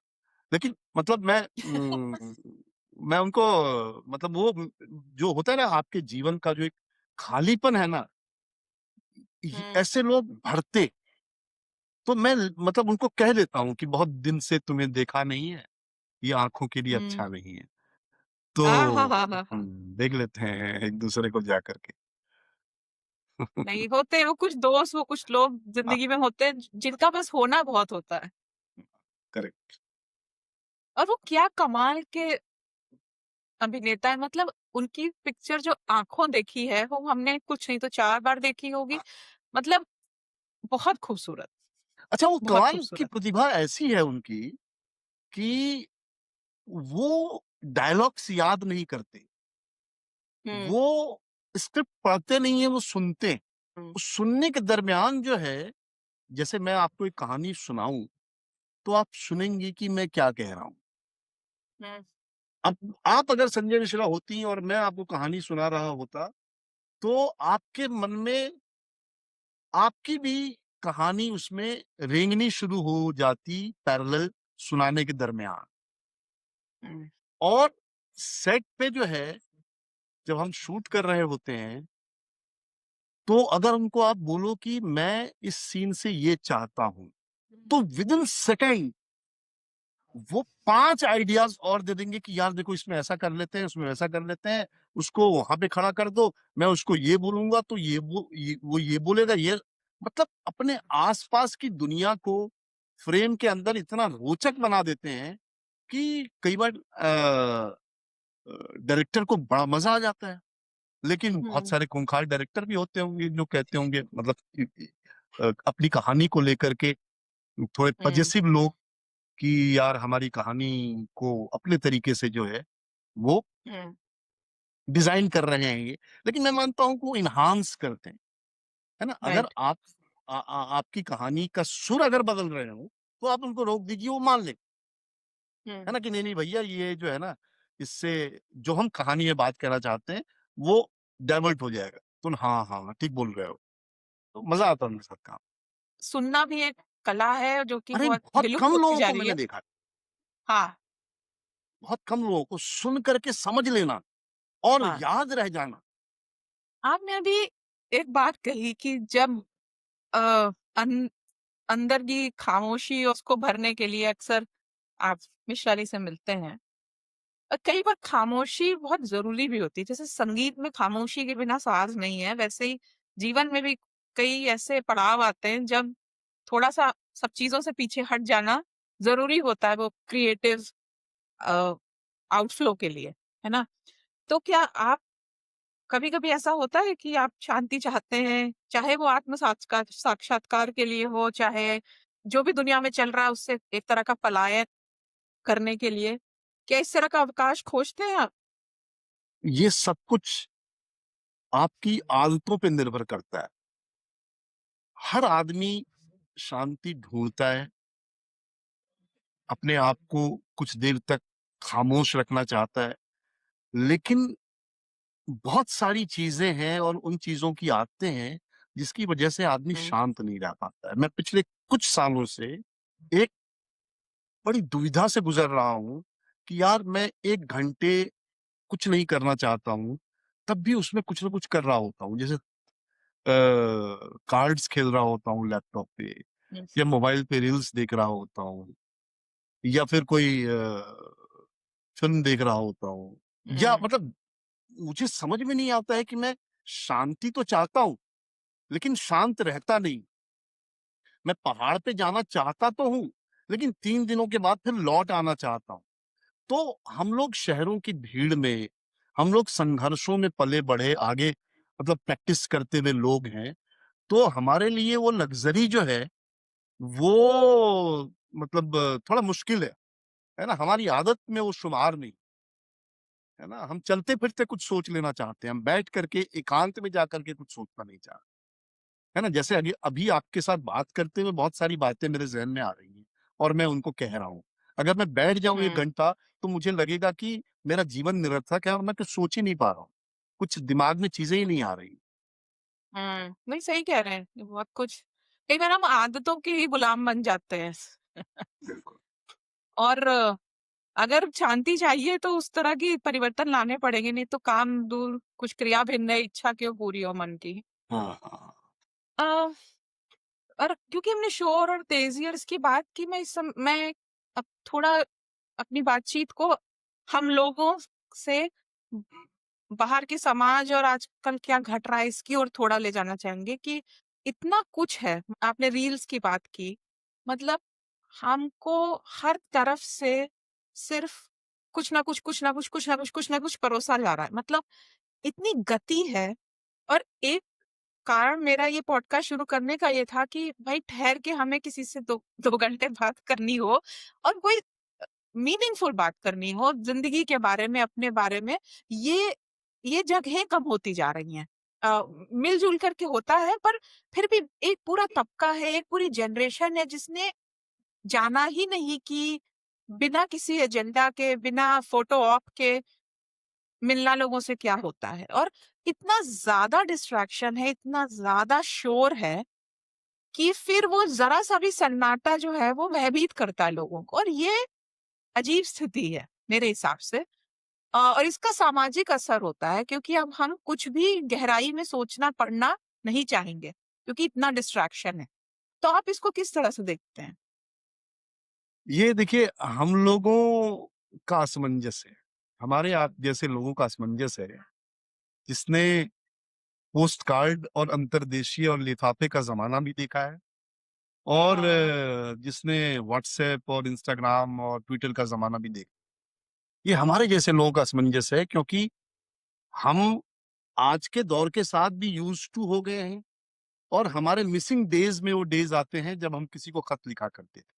लेकिन मतलब मैं उनको मतलब वो जो होता है ना आपके जीवन का जो एक खालीपन है ना, हुँ, ऐसे लोग भरते। तो मैं मतलब उनको कह देता हूँ कि बहुत दिन से तुम्हें देखा नहीं है, ये आँखों के लिए हुँ। अच्छा नहीं है। हाँ, तो हाँ, हाँ। देख लेते हैं एक-दूसरे को जा कर के। नहीं होते, वो कुछ दोस्त, वो कुछ लोग हाँ, ज़िंदगी में होते हैं जिनका बस होना बहुत होता है। करेक्ट। और वो क्या कमाल के अभिनेता है, मतलब उनकी पिक्चर जो आँखों देखी है, वो हमने कुछ नहीं तो 4 बार देखी होगी। मतलब बहुत खूबसूरत, अच्छा, वो बहुत कमाल की खूबसूरत। प्रतिभा ऐसी है उनकी कि वो डायलॉग्स याद नहीं करते। हुँ, वो स्क्रिप्ट पढ़ते नहीं हैं, वो सुनते हैं। हुँ, उस सुनने के दरमियान जो है, जैसे मैं आपको एक कहानी सुनाऊँ, तो आप सुनेंगी कि मैं क्या कह रहा हूँ। हुँ, अब आप अगर संजय मिश्रा होती और मैं आपको कहानी सुना रहा होता, तो आपके मन में आपकी भी कहानी उसमें रेंगनी शुरू हो जाती पैरेलल सुनाने के दरमियान। हम्म, और सेट पे जो है, जब हम शूट कर रहे होते हैं, तो अगर उनको आप बोलो कि मैं इस सीन से ये चाहता हूँ, तो विदिन सेकेंड वो 5 आइडियाज़ और दे देंगे कि यार देखो इसमें ऐसा कर लेते हैं, उसमें वैसा कर लेते हैं, उसको वहाँ पे खड़ा कर दो, मैं उसको ये बोलूँगा तो वो ये बोलेगा, ये मतलब अपने आस-पास की दुनिया को फ्रेम के अंदर इतना रोचक बना देते हैं कि कई बार डायरेक्टर को बड़ा मज़ा आ जाता है। लेकिन बहुत हम्म, सारे खूंखार डायरेक्टर भी होते होंगे जो कहते होंगे, मतलब अपनी कहानी को लेकर के थोड़े हम्म, पजेसिव लोग, कि यार हमारी कहानी को अपने तरीके से जो है वो हम्म, डिजाइन कर रहे हैं ये। लेकिन मैं मानता हूँ कि वो इन्हांस करते हैं, है ना? अगर राइट, आप आपकी कहानी का सुर अगर बदल रहे हो, तो आप उनको रोक दीजिए, वो मान ले, है हम्म, ना? कि नहीं नहीं भैया, ये जो है ना, इससे जो हम कहानी में बात करना चाहते हैं वो डाइवर्ट हो जाएगा। तो हाँ हाँ ठीक बोल रहे हो। तो मजा आता है उनके साथ काम। सुनना भी एक कला है जो कि अरे बहुत बहुत विलुप्त कम होती लोगों जा को रही मैंने है। देखा है, हाँ, बहुत कम लोगों को सुन करके समझ लेना और हाँ, याद रह जाना। आपने अभी एक बात कही कि जब अ, अन, अंदर की खामोशी उसको भरने के लिए अक्सर आप मिश्रा अली से मिलते हैं। कई बार खामोशी बहुत जरूरी भी होती है, जैसे संगीत में खामोशी के बिना साज नहीं है, वैसे ही जीवन में भी कई ऐसे पड़ाव आते हैं जब थोड़ा सा सब चीजों से पीछे हट जाना जरूरी होता है, वो क्रिएटिव आउटफ्लो के लिए, है ना? तो क्या आप कभी कभी ऐसा होता है कि आप शांति चाहते हैं, चाहे वो आत्म साक्षात्कार के लिए हो, चाहे जो भी दुनिया में चल रहा है उससे एक तरह का पलायन करने के लिए, क्या इस तरह का अवकाश खोजते हैं आप? ये सब कुछ आपकी आदतों पे निर्भर करता है। हर आदमी शांति ढूंढता है, अपने आप को कुछ देर तक खामोश रखना चाहता है, लेकिन बहुत सारी चीजें हैं और उन चीजों की आदतें हैं जिसकी वजह से आदमी हम्म, शांत नहीं रह पाता है। मैं पिछले कुछ सालों से एक बड़ी दुविधा से गुजर रहा हूँ कि यार मैं 1 घंटे कुछ नहीं करना चाहता हूँ, तब भी उसमें कुछ ना कुछ कर रहा होता हूँ। जैसे कार्ड्स खेल रहा होता हूँ लैपटॉप पे, हम्म, या मोबाइल पे रील्स देख रहा होता हूँ, या फिर कोई फिल्म देख रहा होता हूँ, या हम्म, मतलब मुझे समझ में नहीं आता है कि मैं शांति तो चाहता हूँ लेकिन शांत रहता नहीं। मैं पहाड़ पे जाना चाहता तो हूँ, लेकिन 3 दिनों के बाद फिर लौट आना चाहता हूँ। तो हम लोग शहरों की भीड़ में, हम लोग संघर्षों में पले बढ़े आगे, मतलब प्रैक्टिस करते हुए लोग हैं। तो हमारे लिए वो लग्जरी जो है वो मतलब थोड़ा मुश्किल है ना? हमारी आदत में वो शुमार नहीं, है ना? हम चलते फिरते कुछ सोच लेना चाहते हैं, हम बैठ करके एकांत में जाकर के कुछ सोचना नहीं चाहते, है ना? जैसे अभी अभी आपके साथ बात करते हुए बहुत सारी बातें मेरे ज़हन में आ रही हैं और मैं उनको कह रहा हूँ। अगर मैं बैठ जाऊँ 1 हम्म, घंटा तो मुझे लगेगा कि मेरा जीवन निरर्थक है और मैं कुछ सोच ही नहीं पा रहा हूँ। कुछ दिमाग में चीज़ें ही नहीं आ रही। नहीं, सही कह रहे हैं, ये बहुत कुछ कई बार हम आदतों के ही गुलाम बन जाते हैं। बिल्कुल। और अगर शांति चाहिए तो उस तरह की परिवर्तन लाने पड़ेंगे, नहीं तो काम दूर कुछ क्रिया भिन्न है, इच्छा क्यों पूरी हो मन की। हाँ, हाँ। अ, और क्योंकि हमने शोर और तेजी और इसकी बात की, मैं अब थोड़ा अपनी बातचीत को हम लोगों से बाहर के समाज और आजकल क्या घट रहा है इसकी ओर थोड़ा ले जाना चाहेंगे कि इतना कुछ है। आपने रील्स की बात की, मतलब हमको हर तरफ से सिर्फ कुछ ना कुछ कुछ ना कुछ कुछ ना कुछ कुछ ना कुछ परोसा जा रहा है, मतलब इतनी गति है। और एक कारण मेरा ये पॉडकास्ट शुरू करने का ये था कि भाई ठहर के हमें किसी से दो दो घंटे बात करनी हो और कोई मीनिंगफुल बात करनी हो जिंदगी के बारे में, अपने बारे में। ये ये जगहें कम होती जा रही हैं। मिलजुल करके होता है, पर फिर भी एक पूरा तबका है, एक पूरी जनरेशन है जिसने जाना ही नहीं कि बिना किसी एजेंडा के, बिना फोटो ऑप के मिलना लोगों से क्या होता है। और इतना ज्यादा डिस्ट्रैक्शन है, इतना ज्यादा शोर है कि फिर वो जरा सा भी सन्नाटा जो है वो भयभीत करता है लोगों को, और ये अजीब स्थिति है मेरे हिसाब से। और इसका सामाजिक असर होता है, क्योंकि अब हम कुछ भी गहराई में सोचना पढ़ना नहीं चाहेंगे, क्योंकि इतना डिस्ट्रैक्शन है। तो आप इसको किस तरह से देखते हैं? ये देखिए, हम लोगों का असमंजस है, हमारे आप जैसे लोगों का असमंजस है, जिसने पोस्ट कार्ड और अंतर्देशीय और लिफाफे का जमाना भी देखा है, और जिसने व्हाट्सएप और इंस्टाग्राम और ट्विटर का जमाना भी देखा। ये हमारे जैसे लोगों का असमंजस है, क्योंकि हम आज के दौर के साथ भी यूज टू हो गए हैं, और हमारे मिसिंग डेज में वो डेज आते हैं जब हम किसी को खत लिखा करते थे,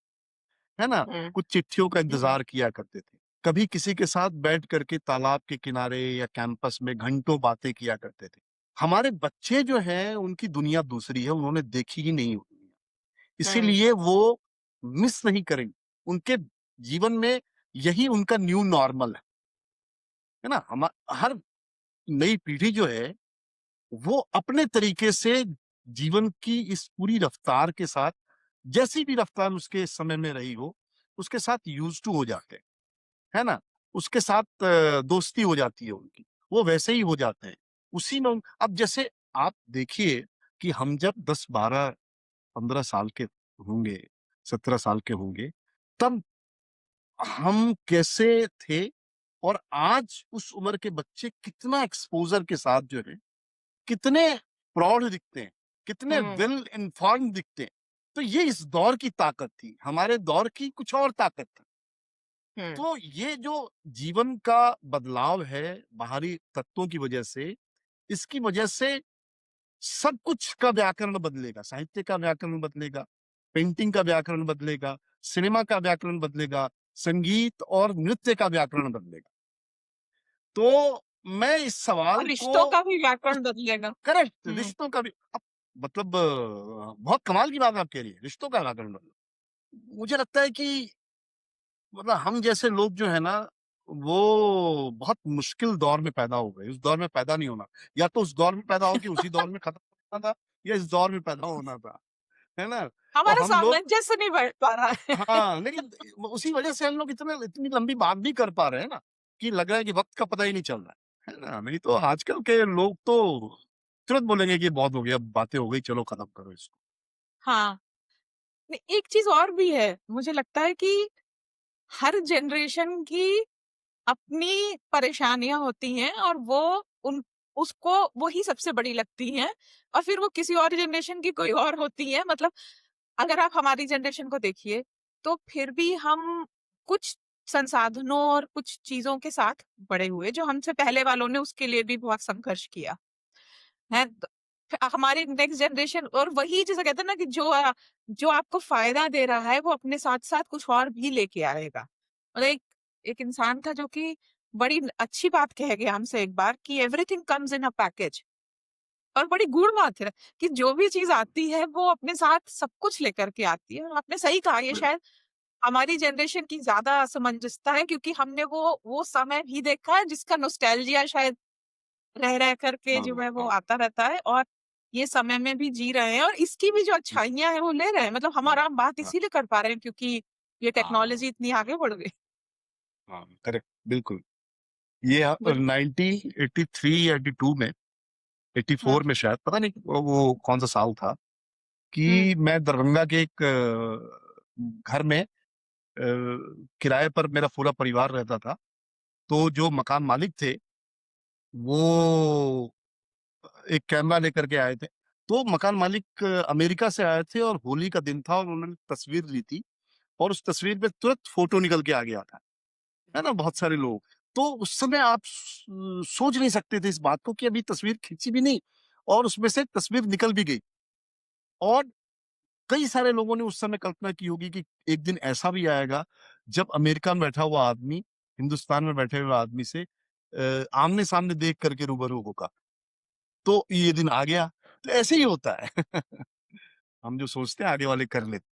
है ना? हम्म। कुछ चिट्ठियों का इंतजार किया करते थे, कभी किसी के साथ बैठ करके तालाब के किनारे या कैंपस में घंटों बातें किया करते थे। हमारे बच्चे जो हैं उनकी दुनिया दूसरी है, उन्होंने देखी ही नहीं वो दुनिया, इसीलिए वो मिस नहीं करेंगे। उनके जीवन में यही उनका न्यू नॉर्मल है ना? हर नई पीढ़ी जो है वो अपने तरीके से जीवन की इस पूरी रफ्तार के साथ, जैसी भी रफ्तार उसके समय में रही हो, उसके साथ यूज टू हो जाते हैं, है ना? उसके साथ दोस्ती हो जाती है उनकी, वो वैसे ही हो जाते हैं। उसी में अब जैसे आप देखिए कि हम जब 10, 12, 15 साल के होंगे, 17 साल के होंगे, तब हम कैसे थे, और आज उस उम्र के बच्चे कितना एक्सपोज़र के साथ जो है, कितने प्रौढ़ दिखते हैं, कितने वेल इन्फॉर्म्ड दिखते हैं। तो ये इस दौर की ताकत थी, हमारे दौर की कुछ और ताकत थी। तो ये जो जीवन का बदलाव है बाहरी तत्वों की वजह से, इसकी वजह से सब कुछ का व्याकरण बदलेगा, साहित्य का व्याकरण बदलेगा, पेंटिंग का व्याकरण बदलेगा, सिनेमा का व्याकरण बदलेगा, संगीत और नृत्य का व्याकरण बदलेगा। तो मैं इस और सवाल रिश्तों को का भी व्याकरण बदलेगा। करेक्ट, रिश्तों का भी अब मतलब बहुत कमाल की बात आप कह रही है, रिश्तों का व्याकरण बदलेगा। मुझे लगता है कि मतलब हम जैसे लोग जो है ना, वो बहुत मुश्किल दौर में पैदा हो गए, उस दौर में पैदा नहीं होना। या तो उस दौर में पैदा हो कि उसी दौर में खत्म होना था, या इस दौर में पैदा होना था, है ना? और हमारा हम लोग, सामंजस्य नहीं बैठ पा रहा है। हाँ, लेकिन उसी वजह से हम लोग इतनी लंबी बात भी कर पा रहे हैं ना, कि लग रहा है कि वक़्त का पता ही नहीं चल रहा है ना? नहीं तो आजकल के लोग तो तुरंत बोलेंगे कि बहुत हो गया, अब बातें हो गई, चलो खत्म करो इसको। हाँ, नहीं, एक चीज और भी है, मुझे लगता है कि हर जनरेशन की अपनी परेशानियां होती हैं, और वो उन उसको वही सबसे बड़ी लगती हैं, और फिर वो किसी और जनरेशन की कोई और होती है। मतलब अगर आप हमारी जनरेशन को देखिए, तो फिर भी हम कुछ संसाधनों और कुछ चीजों के साथ बड़े हुए, जो हमसे पहले वालों ने उसके लिए भी बहुत संघर्ष किया है। हमारी नेक्स्ट जनरेशन, और वही जैसे कहते हैं ना कि जो आपको फायदा दे रहा है वो अपने साथ साथ कुछ और भी लेके आएगा। मतलब एक इंसान था जो कि बड़ी अच्छी बात कह गया हमसे एक बार, कि everything comes in a package. और बड़ी गूढ़ बात है कि जो भी चीज आती है वो अपने साथ सब कुछ लेकर के आती है। और आपने सही कहा, ये शायद हमारी जनरेशन की ज्यादा असमंजसता है, क्योंकि हमने वो समय भी देखा है जिसका नॉस्टैल्जिया शायद रह रह करके हाँ, जो है वो हाँ, आता रहता है, और ये समय में भी जी रहे हैं, और इसकी भी जो अच्छाइयां हैं वो ले रहे हैं। मतलब हमारा हम बात हाँ, इसीलिए कर पा रहे हैं क्योंकि ये हाँ, टेक्नोलॉजी इतनी आगे बढ़ गई। हाँ, करेक्ट, बिल्कुल। ये बिल्कुल। 1983 या 82 में, हाँ। 84 में शायद, पता नहीं वो कौन सा साल था, हम्म। कि मैं दरभंगा के एक घर में किराए पर मेरा पूरा परिवार रहता था। तो जो मकान मालिक थे, वो एक कैमरा लेकर के आए थे। तो मकान मालिक अमेरिका से आए थे, और होली का दिन था, और उन्होंने तस्वीर ली थी, और उस तस्वीर पे तुरंत फोटो निकल के आ गया था, है ना? बहुत सारे लोग। तो उस समय आप सोच नहीं सकते थे इस बात को, कि अभी तस्वीर खींची भी नहीं और उसमें से तस्वीर निकल भी गई। और कई सारे लोगों ने उस समय कल्पना की होगी कि एक दिन ऐसा भी आएगा जब अमेरिका में बैठा हुआ आदमी हिंदुस्तान में बैठे हुए आदमी से आमने सामने देख करके रूबरू होगा। तो ये दिन आ गया। तो ऐसे ही होता है। हम जो सोचते हैं आगे वाले कर लेते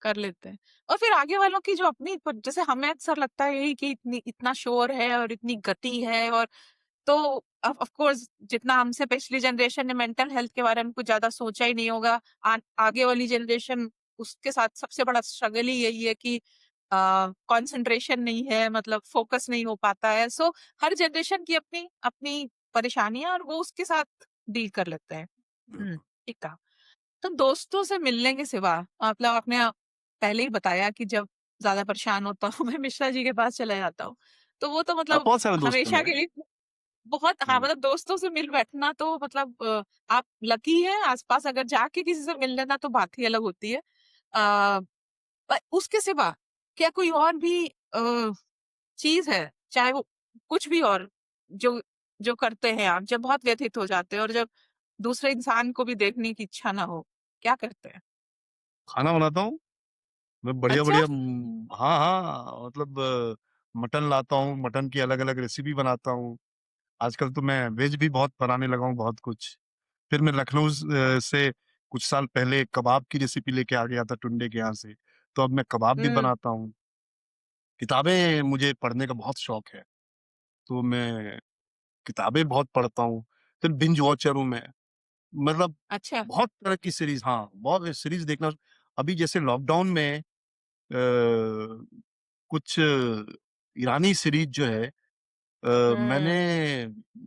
कर लेते हैं। और फिर आगे वालों की जो अपनी जैसे हमें अक्सर लगता है यही कि इतना शोर है और इतनी गति है, और तो ऑफ कोर्स जितना हमसे पिछली जनरेशन ने मेंटल हेल्थ के बारे में कुछ ज़्यादा सोचा ही नहीं होगा, आगे वाली जनरेशन उसके साथ सबसे बड़ा स्ट्रगल ही यही है कि कंसंट्रेशन नहीं है, मतलब फोकस नहीं हो पाता है। सो हर जनरेशन की अपनी अपनी परेशानियाँ और वो उसके साथ डील कर लेते हैं। ठीक कहा। तो दोस्तों से मिलने के सिवा मतलब आपने पहले ही बताया कि जब ज़्यादा परेशान होता हूँ मैं मिश्रा जी के पास चला जाता हूँ। तो वो तो मतलब बहुत सारे दोस्त हैं हमेशा मेरे। के लिए बहुत हाँ, हुँ। मतलब दोस्तों से मिल बैठना तो मतलब आप लकी हैं, आस-पास अगर जाके किसी से मिल लेना तो बात ही अलग होती है। पर उसके सिवा क्या कोई और भी चीज़ है, चाहे वो कुछ भी और जो जो करते हैं आप जब बहुत व्यथित हो जाते हैं और जब दूसरे इंसान को भी देखने की इच्छा ना हो, क्या करते हैं? खाना बनाता हूँ, मैं अच्छा? बढ़िया-बढ़िया हाँ, हाँ, मतलब मटन लाता हूँ, मटन की अलग-अलग रेसिपी बनाता हूँ। आजकल तो मैं वेज भी बहुत बनाने लगा हूँ बहुत कुछ। फिर मैं लखनऊ से कुछ साल पहले कबाब की रेसिपी लेके आ गया था टुंडे के यहाँ से, तो अब मैं कबाब भी हुँ, बनाता हूँ। किताबें मुझे पढ़ने का बहुत शौक है, तो मैं किताबें बहुत पढ़ता हूँ। फिर बिंज वॉचर हूँ मैं, मतलब अच्छा। बहुत तरह की सीरीज़ हाँ, बहुत सीरीज़ देखना अभी जैसे लॉकडाउन में कुछ ईरानी सीरीज़ जो है मैंने हुँ,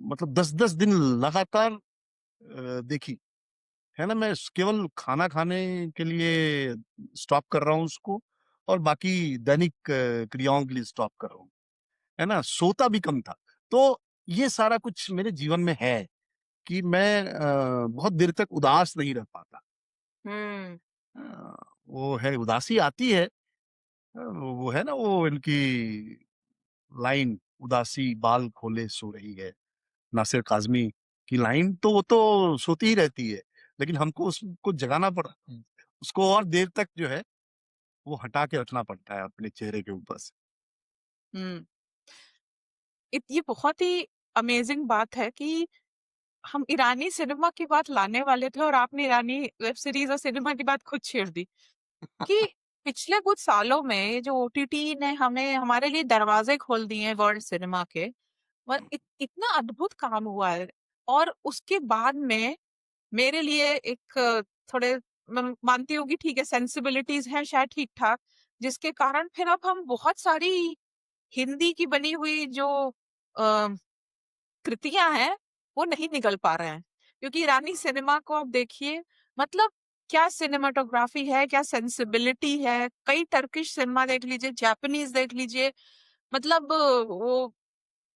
मतलब 10-10 दिन लगातार देखी। है ना? मैं केवल खाना खाने के लिए स्टॉप कर रहा हूँ उसको और बाकी दैनिक क्रियाओं के लिए स्टॉप कर रहा हूँ। है ना? सोता भी कम था। तो ये सारा कुछ मेरे जीवन में है कि मैं बहुत देर तक उदास नहीं रह पाता। हुँ, अ, वो है उदासी आती है वो है ना वो इनकी लाइन उदासी बाल खोले सो रही है, नासिर काज़मी की लाइन तो वो तो सोती ही रहती है, लेकिन हमको उसको जगाना पड़ा उसको और देर तक जो है वो हटा के रखना पड़ता है अपने चेहरे के ऊपर से। हुँ। ये बहुत ही अमेज़िंग बात है कि हम ईरानी सिनेमा की बात लाने वाले थे और आपने ईरानी वेब सीरीज़ और सिनेमा की बात खुद छेड़ दी, कि पिछले कुछ सालों में ये जो ओटीटी ने हमें हमारे लिए दरवाज़े खोल दिए हैं वर्ल्ड सिनेमा के, इतना अद्भुत काम हुआ है और उसके बाद में मेरे लिए एक थोड़े मैं मानती हूँ कि ठीक है सेंसिबिलिटीज़ हैं शायद ठीक-ठाक, जिसके कारण फिर अब हम बहुत सारी हिंदी की बनी हुई जो अ, कृतियाँ हैं, वो नहीं निकल पा रहे हैं। क्योंकि ईरानी सिनेमा को आप देखिए, मतलब क्या सिनेमेटोग्राफी है, क्या सेंसिबिलिटी है, कई टर्किश सिनेमा देख लीजिए, जापानीज़ देख लीजिए, मतलब वो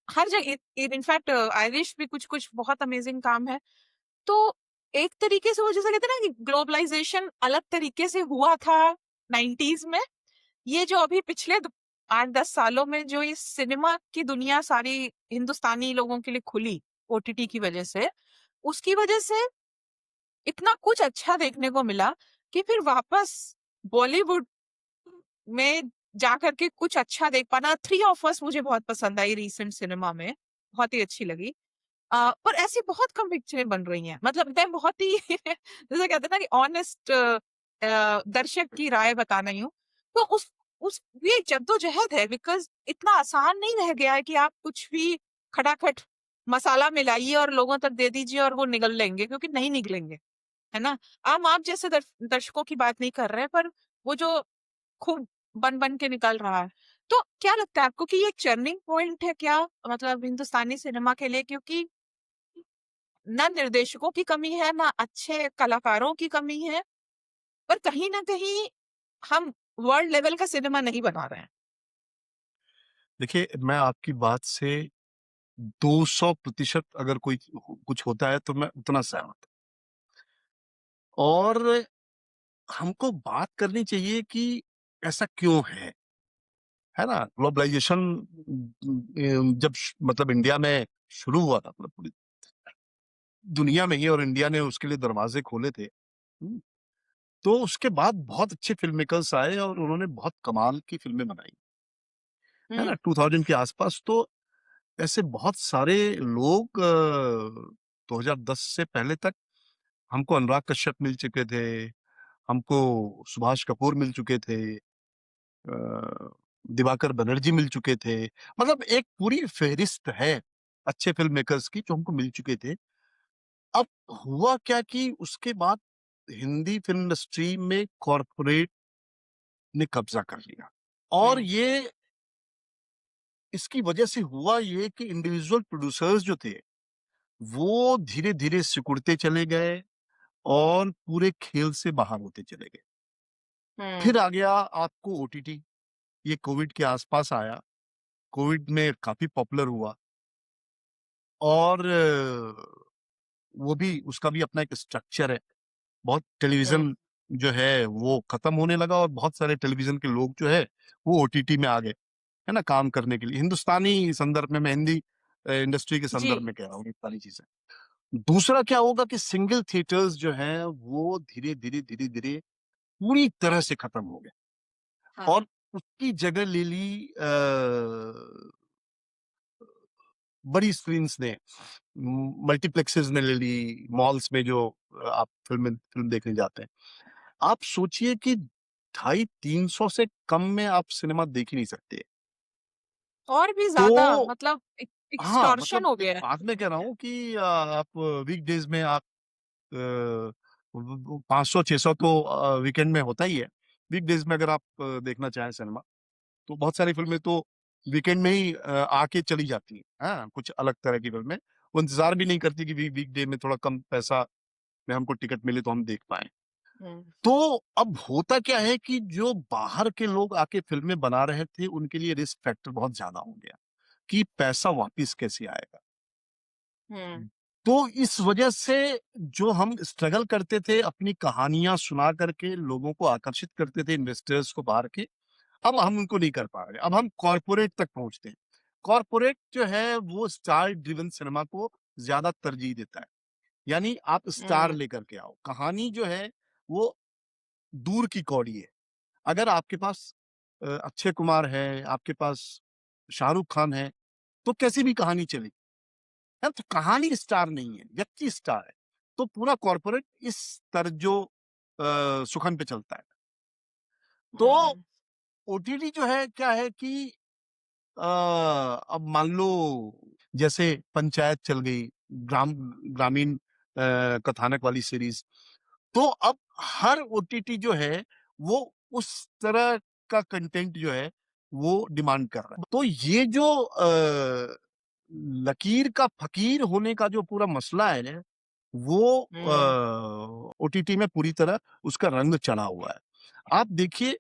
हर जगह इनफैक्ट आयरिश भी कुछ-कुछ बहुत अमेज़िंग काम है। तो एक तरीके से वो जैसे कहते हैं ना कि ग्लोबलाइज़ेशन अलग तरीके से हुआ था 90s में, ये जो अभी पिछले 8-10 सालों में जो ये सिनेमा की दुनिया सारी हिंदुस्तानी लोगों के लिए खुली ओटीटी की वजह से, उसकी वजह से इतना कुछ अच्छा देखने को मिला कि फिर वापस बॉलीवुड में जाकर के कुछ अच्छा देख पाना। थ्री ऑफ अस मुझे बहुत पसंद आई रीसेंट सिनेमा में, बहुत ही अच्छी लगी। पर ऐसी बहुत कम पिक्चरें बन रही हैं। मतलब मैं बहुत ही जैसे कहते हैं ना कि ऑनेस्ट दर्शक की राय बताना ही हूँ। तो उस ये जद्दोजहद है बिकॉज़ इतना आसान नहीं रह गया है कि आप कुछ भी खटाखट मसाला मिलाइए और लोगों तक दे दीजिए और वो निगल लेंगे क्योंकि नहीं निगलेंगे, है ना? आप जैसे दर्शकों की बात नहीं कर रहे हैं पर वो जो खूब बन-बन के निकल रहा है। तो क्या लगता है आपको कि ये एक टर्निंग पॉइंट है क्या? मतलब हिंदुस्तानी सिनेमा के लिए क्योंकि ना निर्देशकों की कमी है, ना अच्छे कलाकारों की कमी है, पर कहीं न कहीं हम वर्ल्ड लेवल का सिनेमा नहीं बना रहे हैं। देखिए, मैं आपकी बात से 200% अगर कोई कुछ होता है तो मैं उतना सहमत हूँ। और हमको बात करनी चाहिए कि ऐसा क्यों है ना? ग्लोबलाइज़ेशन जब मतलब इंडिया में शुरू हुआ था मतलब पूरी दुनिया में ही और इंडिया ने उसके लिए दरवाज़े खोले थे। हुँ, तो उसके बाद बहुत अच्छे फ़िल्म मेकर्स आए और उन्होंने बहुत कमाल की फ़िल्में बनाई, है ना? हुँ, 2000 के आस-पास तो ऐसे बहुत सारे लोग 2010 से पहले तक हमको अनुराग कश्यप मिल चुके थे, हमको सुभाष कपूर मिल चुके थे, दिवाकर बनर्जी मिल चुके थे। मतलब एक पूरी फ़हरिस्त है अच्छे फ़िल्म मेकर्स की जो हमको मिल चुके थे। अब हुआ क्या कि उसके बाद हिंदी फ़िल्म इंडस्ट्री में कॉर्पोरेट ने कब्ज़ा कर लिया और हुँ, ये इसकी वजह से हुआ ये कि इंडिविजुअल प्रोड्यूसर्स जो थे, वो धीरे-धीरे सिकुड़ते चले गए और पूरे खेल से बाहर होते चले गए। हुँ, फिर आ गया आपको ओटीटी, ये कोविड के आस-पास आया, कोविड में काफ़ी पॉपुलर हुआ और वो भी उसका भी अपना एक स्ट्रक्चर है। बहुत हुँ, टेलीविज़न जो है वो खत्म होने लगा और बहुत सारे टेलीविज़न के लोग जो है वो ओटीटी में आ गए, है ना? काम करने के लिए। हिंदुस्तानी संदर्भ में मैं हिंदी इंडस्ट्री के जी। संदर्भ में कह रहा हूँ ये सारी चीज़ें। दूसरा क्या होगा कि सिंगल थिएटर्स जो हैं वो धीरे-धीरे, धीरे-धीरे पूरी तरह से खत्म हो गए हाँ, और उसकी जगह ले ली बड़ी स्क्रीन्स ने, मल्टीप्लेक्सेस ने ले ली, मॉल्स में जो आप फ़िल्म देखने जाते हैं। आप सोचिए कि 250-300 से कम में आप सिनेमा देख ही नहीं सकते। और भी ज़्यादा तो मतलब हाँ, एक्सटॉर्शन मतलब हो एक गया है। बात मैं कह रहा हूँ कि आप वीकडेज़ में आप अ, वो 500-600 तो वीकेंड में होता ही है। वीकडेज़ में अगर आप देखना चाहें सिनेमा, तो बहुत सारी फ़िल्में तो वीकेंड में ही आके चली जाती हैं, हाँ? कुछ अलग तरह की फ़िल्में। वो इंतज़ार भी नहीं करती कि वीकडे में थोड़ा कम पैसा में हमको टिकट मिले तो हम देख पाएँ। हुँ, तो अब होता क्या है कि जो बाहर के लोग आके फ़िल्में बना रहे थे, उनके लिए रिस्क फैक्टर बहुत ज़्यादा हो गया, कि पैसा वापिस कैसे आएगा? हुँ, तो इस वजह से जो हम स्ट्रगल करते थे, अपनी कहानियाँ सुना करके लोगों को आकर्षित करते थे इन्वेस्टर्स को बाहर के, अब हम उनको नहीं कर पा रहे। अब हम कॉर्पोरेट तक पहुँचते हैं। कॉर्पोरेट जो है वो स्टार ड्रिवन सिनेमा को ज़्यादा तरजीह देता है। यानी आप स्टार हुँ, लेकर के आओ। कहानी जो है वो दूर की कौड़ी है। अगर आपके पास अक्षय कुमार है, आपके पास शाहरुख खान है, तो कैसी भी कहानी चलेगी। है, तो कहानी स्टार नहीं है, व्यक्ति स्टार है। तो पूरा कॉर्पोरेट इस तर्जो सुखन पे चलता है। तो हुँ, ओटीटी जो है क्या है कि अब मान लो जैसे पंचायत चल गई, ग्रामीण कथानक वाली सीरीज़, तो अब हर ओटीटी जो है, वो उस तरह का कंटेंट जो है, वो डिमांड कर रहा है। तो ये जो लकीर का फ़कीर होने का जो पूरा मसला है, वो हुँ, ओटीटी में पूरी तरह उसका रंग चढ़ा हुआ है। आप देखिए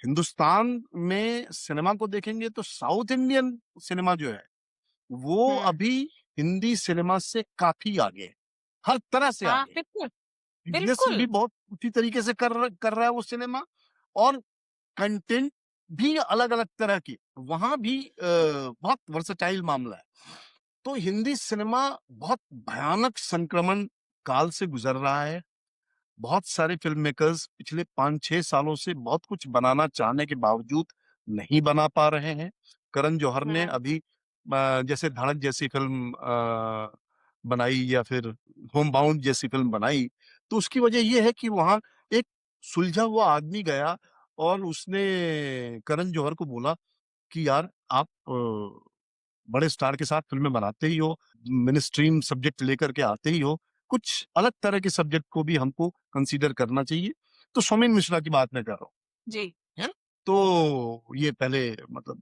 हिंदुस्तान में सिनेमा को देखेंगे तो साउथ इंडियन सिनेमा जो है, वो हुँ, अभी हिंदी सिनेमा से काफ़ी आगे है, हर तरह से हाँ, आगे है। बिल्कुल, बिज़नेस भी बिल्कुल। बहुत उसी तरीके से कर रहा है वो सिनेमा और कंटेंट भी अलग-अलग तरह की। वहाँ भी बहुत वर्सेटाइल मामला है। तो हिंदी सिनेमा बहुत भयानक संक्रमण काल से गुज़र रहा है। बहुत सारे फ़िल्म मेकर्स पिछले 5-6 सालों से बहुत कुछ बनाना चाहने के बावजूद नहीं बना पा रहे हैं। करण जौहर ने हुँ, अभी जैसे धड़क जैसी फ़िल्म बनाई या फिर होम बाउंड जैसी फ़िल्म बनाई, तो उसकी वजह ये है कि वहाँ एक सुलझा हुआ आदमी गया और उसने करण जौहर को बोला कि यार आप बड़े स्टार के साथ फ़िल्में बनाते ही हो, मेनस्ट्रीम सब्जेक्ट लेकर के आते ही हो, कुछ अलग तरह के सब्जेक्ट को भी हमको कंसीडर करना चाहिए। तो सोमेन मिश्रा की बात मैं कर रहा हूँ, जी, है ना? तो ये पहले मतलब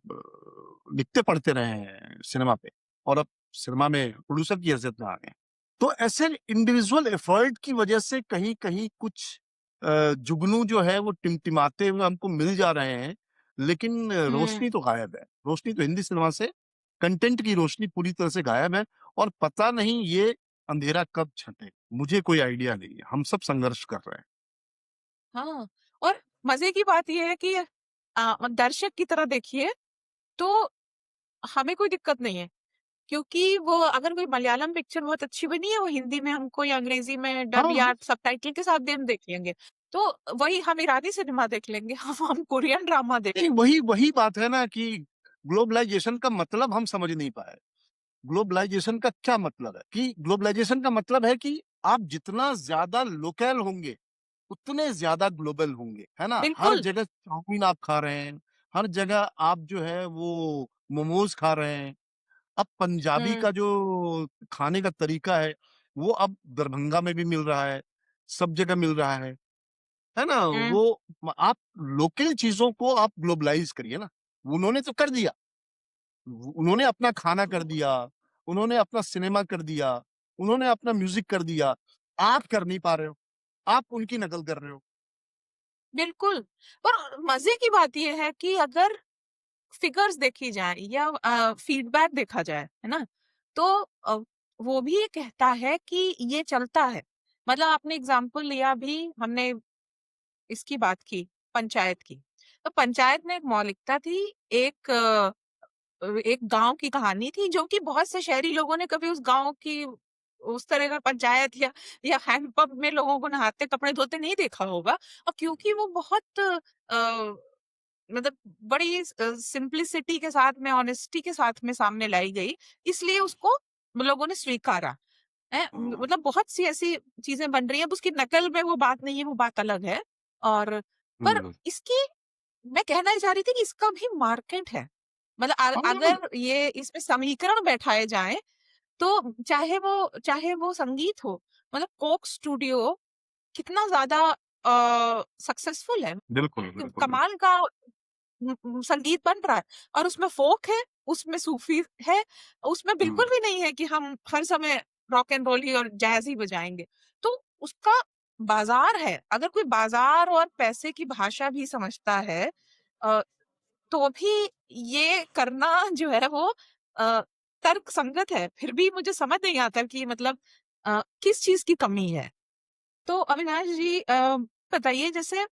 लिखते पढ़ते रहे हैं सिनेमा पे और अब सिनेमा में प्रोड्यूसर की हैसियत में आ गए हैं। तो ऐसे इंडिविजुअल एफर्ट की वजह से कहीं-कहीं कुछ जुगनू जो है वो टिमटिमाते हुए हमको मिल जा रहे हैं, लेकिन हुँ। रोशनी तो गायब है। रोशनी तो हिंदी सिनेमा से कंटेंट की रोशनी पूरी तरह से गायब है और पता नहीं ये अंधेरा कब छंटे। मुझे कोई आइडिया नहीं है। हम सब संघर्ष कर रहे हैं। हाँ, और मज़े की बात ये है कि दर्शक की तरह देखिए, तो हमें कोई दिक्कत नहीं है, क्योंकि वो अगर कोई मलयालम पिक्चर बहुत अच्छी बनी है, वो हिंदी में हमको या अंग्रेज़ी में हाँ, डब या हाँ। सबटाइटल के साथ भी हम देख लेंगे। तो वही हम ईरानी सिनेमा देख लेंगे, हम कोरियन ड्रामा देख नहीं, वही वही बात है ना कि ग्लोबलाइज़ेशन का मतलब हम समझ नहीं पाए। ग्लोबलाइज़ेशन का क्या मतलब है? कि ग्लोबलाइज़ेशन का मतलब है कि आप जितना ज़्यादा लोकल होंगे, उतने ज़्यादा ग्लोबल होंगे, है ना? हर बिल्कुल, जगह चाउमीन आप खा रहे हैं, हर जगह आप जो है वो मोमोज़ खा रहे हैं। अब पंजाबी हुँ, का जो खाने का तरीका है, वो अब दरभंगा में भी मिल रहा है, सब जगह मिल रहा है ना? हुँ, वो आप लोकल चीज़ों को आप ग्लोबलाइज़ करिए ना, उन्होंने तो कर दिया। उन्होंने अपना खाना कर दिया, उन्होंने अपना सिनेमा कर दिया, उन्होंने अपना म्यूज़िक कर दिया, आप कर नहीं पा रहे हो, आप उनकी नकल कर रहे हो। बिल्कुल। पर मज़े की बात ये है कि अगर फिगर्स देखी जाए या फीडबैक देखा जाए, है ना? तो वो भी ये कहता है कि ये चलता है। मतलब आपने एग्ज़ाम्पल लिया अभी हमने इसकी बात की, पंचायत की। तो पंचायत में एक मौलिकता थी, एक एक गाँव की कहानी थी जो कि बहुत से शहरी लोगों ने कभी उस गाँव की उस तरह का पंचायत या हैंडपंप में लोगों को नहाते कपड़े धोते नहीं देखा होगा। और क्योंकि वो बहुत मतलब बड़ी सिंपलिसिटी के साथ में, ऑनेस्टी के साथ में सामने लाई गई, इसलिए उसको लोगों ने स्वीकारा। हुँ, मतलब बहुत सी ऐसी चीज़ें बन रही हैं, अब उसकी नकल में वो बात नहीं है, वो बात अलग है। और पर बिल्कुल। इसकी मैं कहना ये चाह रही थी कि इसका भी मार्केट है। मतलब हाँ, बिल्कुल। अगर ये इसमें समीकरण बैठाए जाएँ, तो चाहे वो संगीत हो, मतलब कोक स्टूडियो कितना ज़्यादा सक्सेसफुल है। बिल्कुल, बिल्कुल, बिल्कुल। कमाल का संगीत बन रहा है और उसमें फ़ोक है, उसमें सूफ़ी है, उसमें हुँ, बिल्कुल भी नहीं है कि हम हर समय रॉक एंड रोल ही और जैज़ ही बजाएँगे। तो उसका बाज़ार है, अगर कोई बाज़ार और पैसे की भाषा भी समझता है अ, तो भी ये करना जो है वो अ, तर्कसंगत है। फिर भी मुझे समझ नहीं आता कि मतलब किस चीज़ की कमी है? तो अविनाश जी बताइए जैसे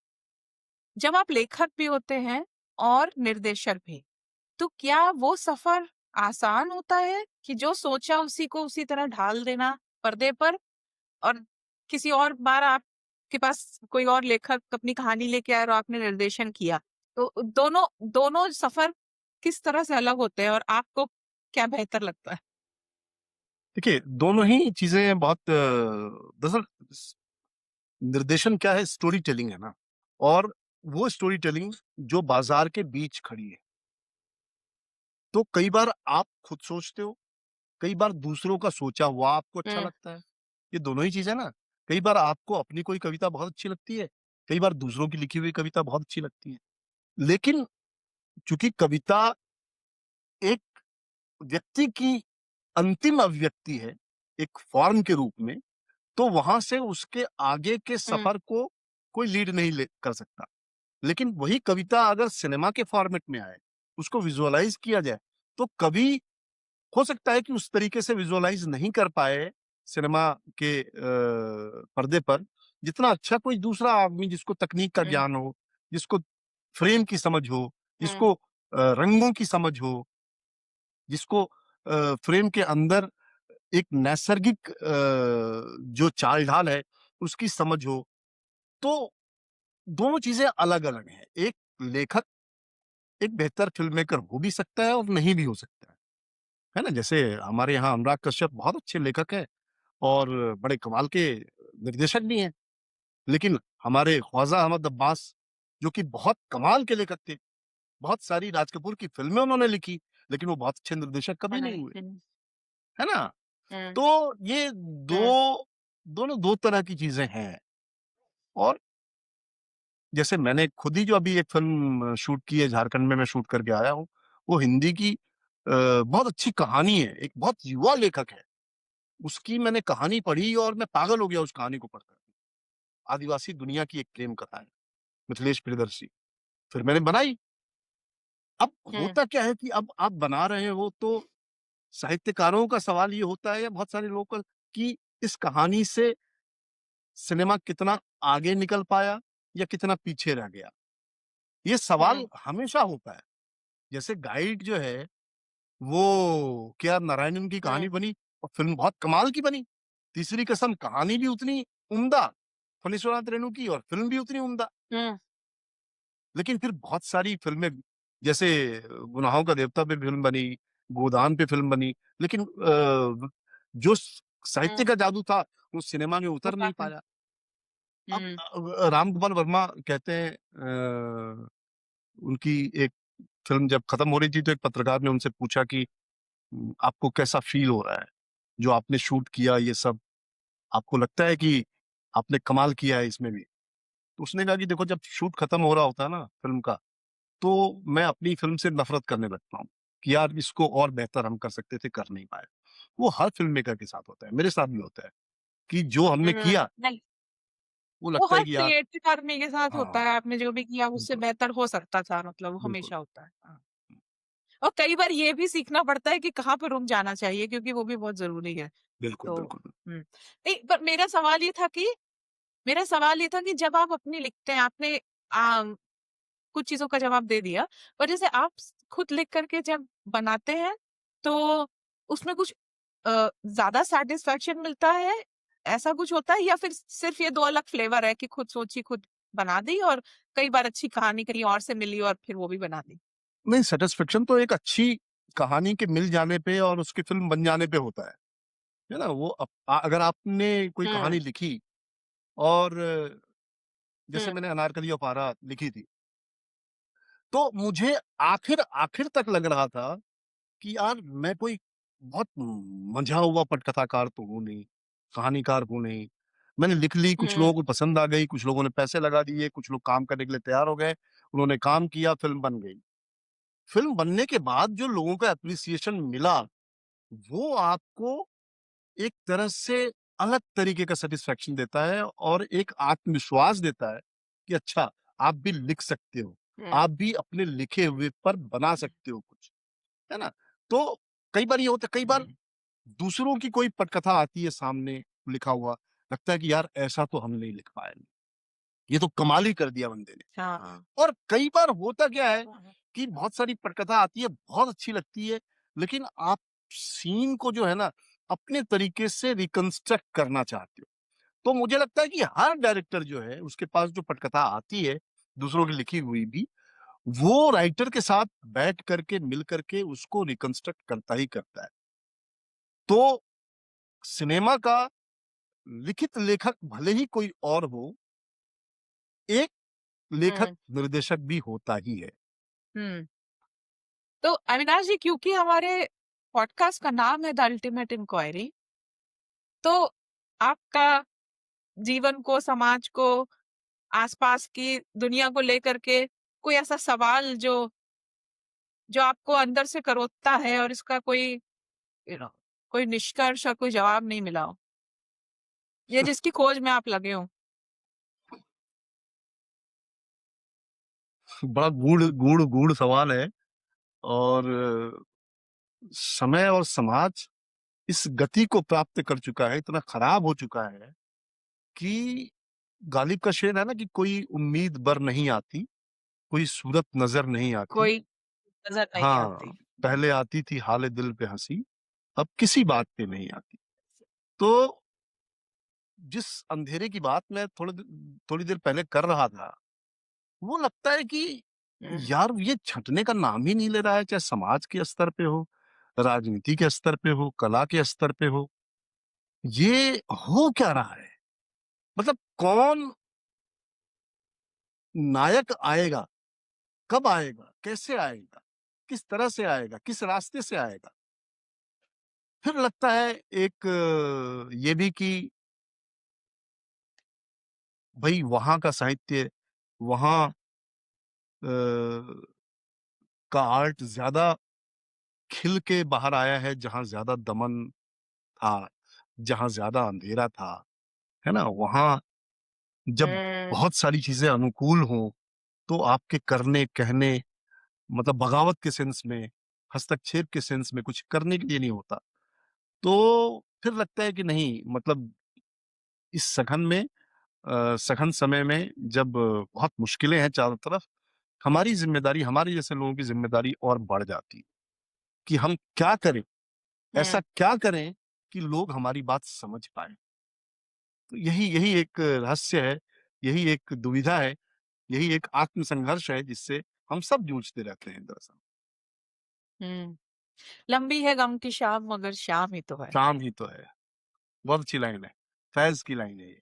जब आप लेखक भी होते हैं और निर्देशक भी, तो क्या वो सफ़र आसान होता है कि जो सोचा उसी को उसी तरह ढाल देना पर्दे पर और किसी और बार आपके पास कोई और लेखक अपनी कहानी लेके आया और आपने निर्देशन किया। तो दोनों दोनों सफ़र किस तरह से अलग होते हैं और आपको क्या बेहतर लगता है? देखिए, दोनों ही चीज़ें बहुत दरअसल स निर्देशन क्या है, स्टोरी टेलिंग है ना, और वो स्टोरी टेलिंग जो बाज़ार के बीच खड़ी है। तो कई बार आप खुद सोचते हो, कई बार दूसरों का सोचा हुआ आपको अच्छा हुँ, लगता है। ये दोनों ही चीज़ है ना। कई बार आपको अपनी कोई कविता बहुत अच्छी लगती है, कई बार दूसरों की लिखी हुई कविता बहुत अच्छी लगती है। लेकिन चूँकि कविता एक व्यक्ति की अंतिम अभिव्यक्ति है, एक फ़ॉर्म के रूप में, तो वहाँ से उसके आगे के हुँ, सफ़र को कोई लीड नहीं ले कर सकता। लेकिन वही कविता अगर सिनेमा के फ़ॉर्मेट में आए, उसको विज़ुअलाइज़ किया जाए, तो कभी हो सकता है कि उस तरीके से विज़ुअलाइज़ नहीं कर पाए सिनेमा के पर्दे पर, जितना अच्छा कोई दूसरा आदमी जिसको तकनीक का हुँ, ज्ञान हो, जिसको फ्रेम की समझ हो, हुँ, जिसको रंगों की समझ हो, जिसको फ्रेम के अंदर एक नैसर्गिक जो चाल-ढाल है, उसकी समझ हो, तो दोनों चीज़ें अलग-अलग हैं। एक लेखक एक बेहतर फ़िल्म मेकर हो भी सकता है और नहीं भी हो सकता है ना? जैसे हमारे यहाँ अनुराग कश्यप बहुत अच्छे लेखक हैं और बड़े कमाल के निर्देशक भी हैं। लेकिन हमारे ख्वाजा अहमद अब्बास, जो कि बहुत कमाल के लेखक थे, बहुत सारी राज कपूर की फ़िल्में उन्होंने लिखी, लेकिन वो बहुत अच्छे निर्देशक कभी नहीं हुँ, हुए, हुँ, है ना? हुँ, तो ये हुँ, दोनों 2 तरह की चीज़ें हैं और जैसे मैंने खुद ही जो अभी एक फ़िल्म शूट की है, झारखंड में मैं शूट करके आया हूँ, वो हिंदी की बहुत अच्छी कहानी है, एक बहुत युवा लेखक है, उसकी मैंने कहानी पढ़ी और मैं पागल हो गया उस कहानी को पढ़कर। आदिवासी दुनिया की एक प्रेम कथा है, मिथिलेश प्रियदर्शी, फिर मैंने बनाई। अब हुँ, होता क्या है कि अब आप बना रहे हो तो साहित्यकारों का सवाल ये होता है या बहुत सारे लोगों का कि इस कहानी से सिनेमा कितना आगे निकल पाया या कितना पीछे रह गया? ये सवाल हुँ, हमेशा होता है। जैसे गाइड जो है, वो के.आर. नारायणन की कहानी हुँ, बनी और फ़िल्म बहुत कमाल की बनी। तीसरी कसम कहानी भी उतनी उम्दा, फणीश्वरनाथ रेणु की और फ़िल्म भी उतनी उम्दा। हुँ, लेकिन फिर बहुत सारी फ़िल्में जैसे गुनाहों का देवता पे फ़िल्म बनी, गोदान पे फ़िल्म बनी, लेकिन जो साहित्य हुँ, का जादू था, वो सिनेमा में वो उतर नहीं बात है। पाया। अब हुँ, राम गोपाल वर्मा कहते हैं उनकी एक फ़िल्म जब खत्म हो रही थी तो एक पत्रकार ने उनसे पूछा कि आपको कैसा फ़ील हो रहा है? जो आपने शूट किया ये सब, आपको लगता है कि आपने कमाल किया है इसमें भी? तो उसने कहा कि देखो जब शूट खत्म हो रहा होता है ना फ़िल्म का, तो मैं अपनी फ़िल्म से नफ़रत करने लगता हूँ, कि यार इसको और बेहतर हम कर सकते थे, कर नहीं पाए। वो हर फ़िल्म मेकर के साथ होता है, मेरे साथ भी होता है, कि जो हमने किया, नहीं, वो वो लगता हर है कि यार क्रिएटिव आदमी के साथ होता हाँ, है, आपने जो भी किया उससे बिल्कुल, बेहतर हो सकता था, मतलब वो बिल्कुल। हमेशा होता है। हाँ। और कई बार ये भी सीखना पड़ता है कि कहाँ पे रुक जाना चाहिए, क्योंकि वो भी बहुत ज़रूरी है। बिल्कुल, तो बिल्कुल। नहीं, पर मेरा सवाल ये था कि जब आप अपनी लिखते हैं, आपने कुछ चीज़ों का जवाब दे दिया, पर जैसे आप खुद लिख करके जब बनाते हैं, तो उसमें कुछ ज़्यादा सैटिस्फैक्शन मिलता है? ऐसा कुछ होता है, या फिर सिर्फ़ ये 2 अलग फ्लेवर है कि खुद सोची, खुद बना दी, और कई बार अच्छी कहानी कहीं और से मिली और फिर वो भी बना दी? नहीं, सैटिस्फैक्शन तो एक अच्छी कहानी के मिल जाने पे और उसकी फ़िल्म बन जाने पे होता है ना? वो अगर आपने कोई हुँ, कहानी लिखी और जैसे हुँ, मैंने अनारकली और पारा लिखी थी, तो मुझे आखिर आखिर तक लग रहा था कि यार मैं कोई बहुत मंझा हुआ पटकथाकार तो हूँ नहीं, कहानीकार हूँ नहीं। मैंने लिख ली, कुछ हुँ, लोगों को पसंद आ गई, कुछ लोगों ने पैसे लगा दिए, कुछ लोग काम करने के लिए तैयार हो गए, उन्होंने काम किया, फ़िल्म बन गई। फ़िल्म बनने के बाद जो लोगों का एप्रिसिएशन मिला, वो आपको एक तरह से अलग तरीके का सैटिस्फैक्शन देता है और एक आत्मविश्वास देता है कि अच्छा, आप भी लिख सकते हो। हुँ, आप भी अपने लिखे हुए पर बना सकते हो कुछ, है ना? तो कई बार ये होता है, कई बार हुँ, दूसरों की कोई पटकथा आती है सामने लिखा हुआ, लगता है कि यार ऐसा तो हम नहीं लिख पाए। ये तो कमाल ही कर दिया बंदे ने। हाँ, और कई बार होता क्या है हाँ, कि बहुत सारी पटकथा आती है, बहुत अच्छी लगती है, लेकिन आप सीन को जो है ना, अपने तरीके से रिकंस्ट्रक्ट करना चाहते हो। तो मुझे लगता है कि हर डायरेक्टर जो है, उसके पास जो पटकथा आती है, दूसरों की लिखी हुई भी, वो राइटर के साथ बैठ करके, मिल करके उसको रिकंस्ट्रक्ट करता ही करता है। तो सिनेमा का लिखित लेखक भले ही कोई और हो, एक लेखक हुँ, निर्देशक भी होता ही है। हुँ। तो अविनाश जी, क्योंकि हमारे पॉडकास्ट का नाम है द अल्टीमेट इंक्वायरी, तो आपका जीवन को, समाज को, आसपास की दुनिया को लेकर के कोई ऐसा सवाल जो जो आपको अंदर से करोतता है और इसका कोई कोई निष्कर्ष और कोई जवाब नहीं मिला हो, या जिसकी खोज में आप लगे हो? बड़ा गूढ़ सवाल है और समय और समाज इस गति को प्राप्त कर चुका है, इतना खराब हो चुका है कि गालिब का शेर है ना कि कोई उम्मीद बर नहीं आती, कोई सूरत नज़र नहीं आती। कोई नजर नहीं हाँ, आती। पहले आती थी हाले दिल पे हँसी, अब किसी बात पे नहीं आती। तो जिस अंधेरे की बात मैं थोड़ी देर पहले कर रहा था, वो लगता है कि हम्म, यार ये छँटने का नाम ही नहीं ले रहा है, चाहे समाज के स्तर पे हो, राजनीति के स्तर पे हो, कला के स्तर पे हो। ये हो क्या रहा है? मतलब कौन नायक आएगा? कब आएगा? कैसे आएगा? किस तरह से आएगा? किस रास्ते से आएगा? फिर लगता है एक ये भी कि भई वहाँ का साहित्य, वहाँ अ, का आर्ट ज़्यादा खिल के बाहर आया है जहाँ ज़्यादा दमन था, जहाँ ज़्यादा अंधेरा था, है ना? वहाँ जब हम्म, बहुत सारी चीज़ें अनुकूल हों, तो आपके करने, कहने मतलब बगावत के सेंस में, हस्तक्षेप के सेंस में कुछ करने के लिए नहीं होता। तो फिर लगता है कि नहीं मतलब इस सघन समय में जब बहुत मुश्किलें हैं चारों तरफ, हमारी ज़िम्मेदारी, हमारे जैसे लोगों की ज़िम्मेदारी और बढ़ जाती है कि हम क्या करें? ऐसा हम्म, क्या करें कि लोग हमारी बात समझ पाएँ? तो यही यही एक रहस्य है, यही एक दुविधा है, यही एक आत्मसंघर्ष है जिससे हम सब जूझते रहते हैं दरअसल। हम्म। लंबी है गम की शाम, मगर शाम ही तो है। काम ही तो है। बहुत अच्छी लाइन है। फैज़ की लाइन है ये।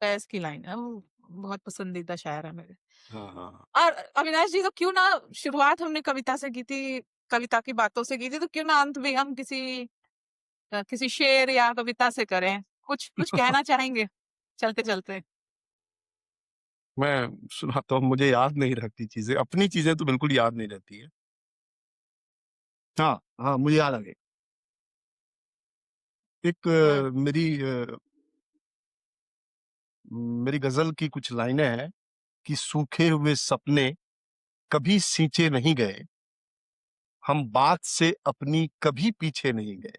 फैज की लाइन है वो, बहुत पसंदीदा शायर है मेरे। हाँ, हाँ, हाँ। और अविनाश जी, तो क्यों ना शुरुआत हमने कविता से की थी, कविता की बातों से की थी, तो क्यों ना अंत भी हम किसी शेर या कविता से करें। कुछ कुछ कहना चाहेंगे चलते चलते? मैं सुनाता हूँ, मुझे याद नहीं रहती चीजें, अपनी चीजें तो बिल्कुल याद नहीं रहती है। हाँ हाँ, मुझे याद आ गई। एक हाँ, मेरी गजल की कुछ लाइनें हैं कि सूखे हुए सपने कभी सींचे नहीं गए, हम बात से अपनी कभी पीछे नहीं गए,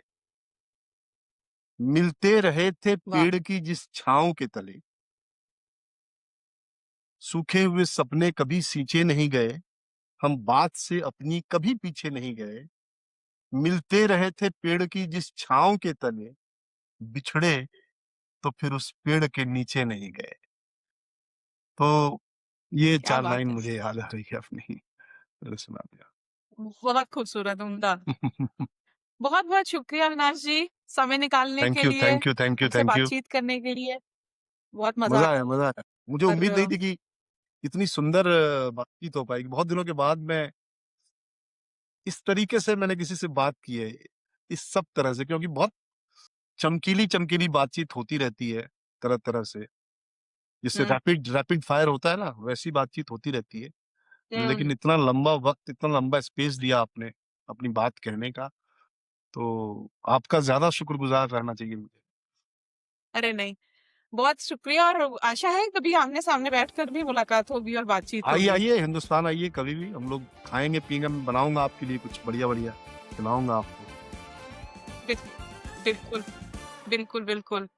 मिलते रहे थे वाह! पेड़ की जिस छांव के तले, सूखे हुए सपने कभी सींचे नहीं गए, हम बात से अपनी कभी पीछे नहीं गए, मिलते रहे थे पेड़ की जिस छांव के तले, बिछड़े तो फिर उस पेड़ के नीचे नहीं गए। तो ये क्या 4 बात लाइन है! मुझे याद आ रही है अपनी, मैंने सुना बहुत खूबसूरत, उम्दा। दिया। बहुत-बहुत शुक्रिया अविनाश जी, समय निकालने के थैंक यू, लिए, थैंक यू, थैंक यू, हमसे थैंक यू। बातचीत करने के लिए। बहुत मज़ा मजा आया, मजा आया। मुझे और उम्मीद नहीं थी कि इतनी सुंदर बातचीत हो पाएगी। बहुत दिनों के बाद मैं इस तरीके से मैंने किसी से बात की है, इस सब तरह से, क्योंकि बहुत चमकीली चमकीली बातचीत होती रहती है तरह तरह से, जिससे हुँ, रैपिड रैपिड फायर होता है ना, वैसी बातचीत होती रहती है। हुँ। लेकिन इतना लंबा वक्त, इतना लंबा स्पेस दिया आपने अपनी बात कहने का, तो आपका ज्यादा शुक्रगुजार रहना चाहिए मुझे। अरे नहीं, बहुत शुक्रिया और आशा है कभी आमने-सामने बैठकर भी मुलाकात होगी और बातचीत आइए होगी। आइए, हिंदुस्तान आइए, कभी भी हम लोग खाएंगे पियेंगे, मैं बनाऊंगा आपके लिए कुछ बढ़िया बढ़िया, खिलाऊंगा आपको। बिल बिल्कुल, बिल्कुल, बिल्कुल।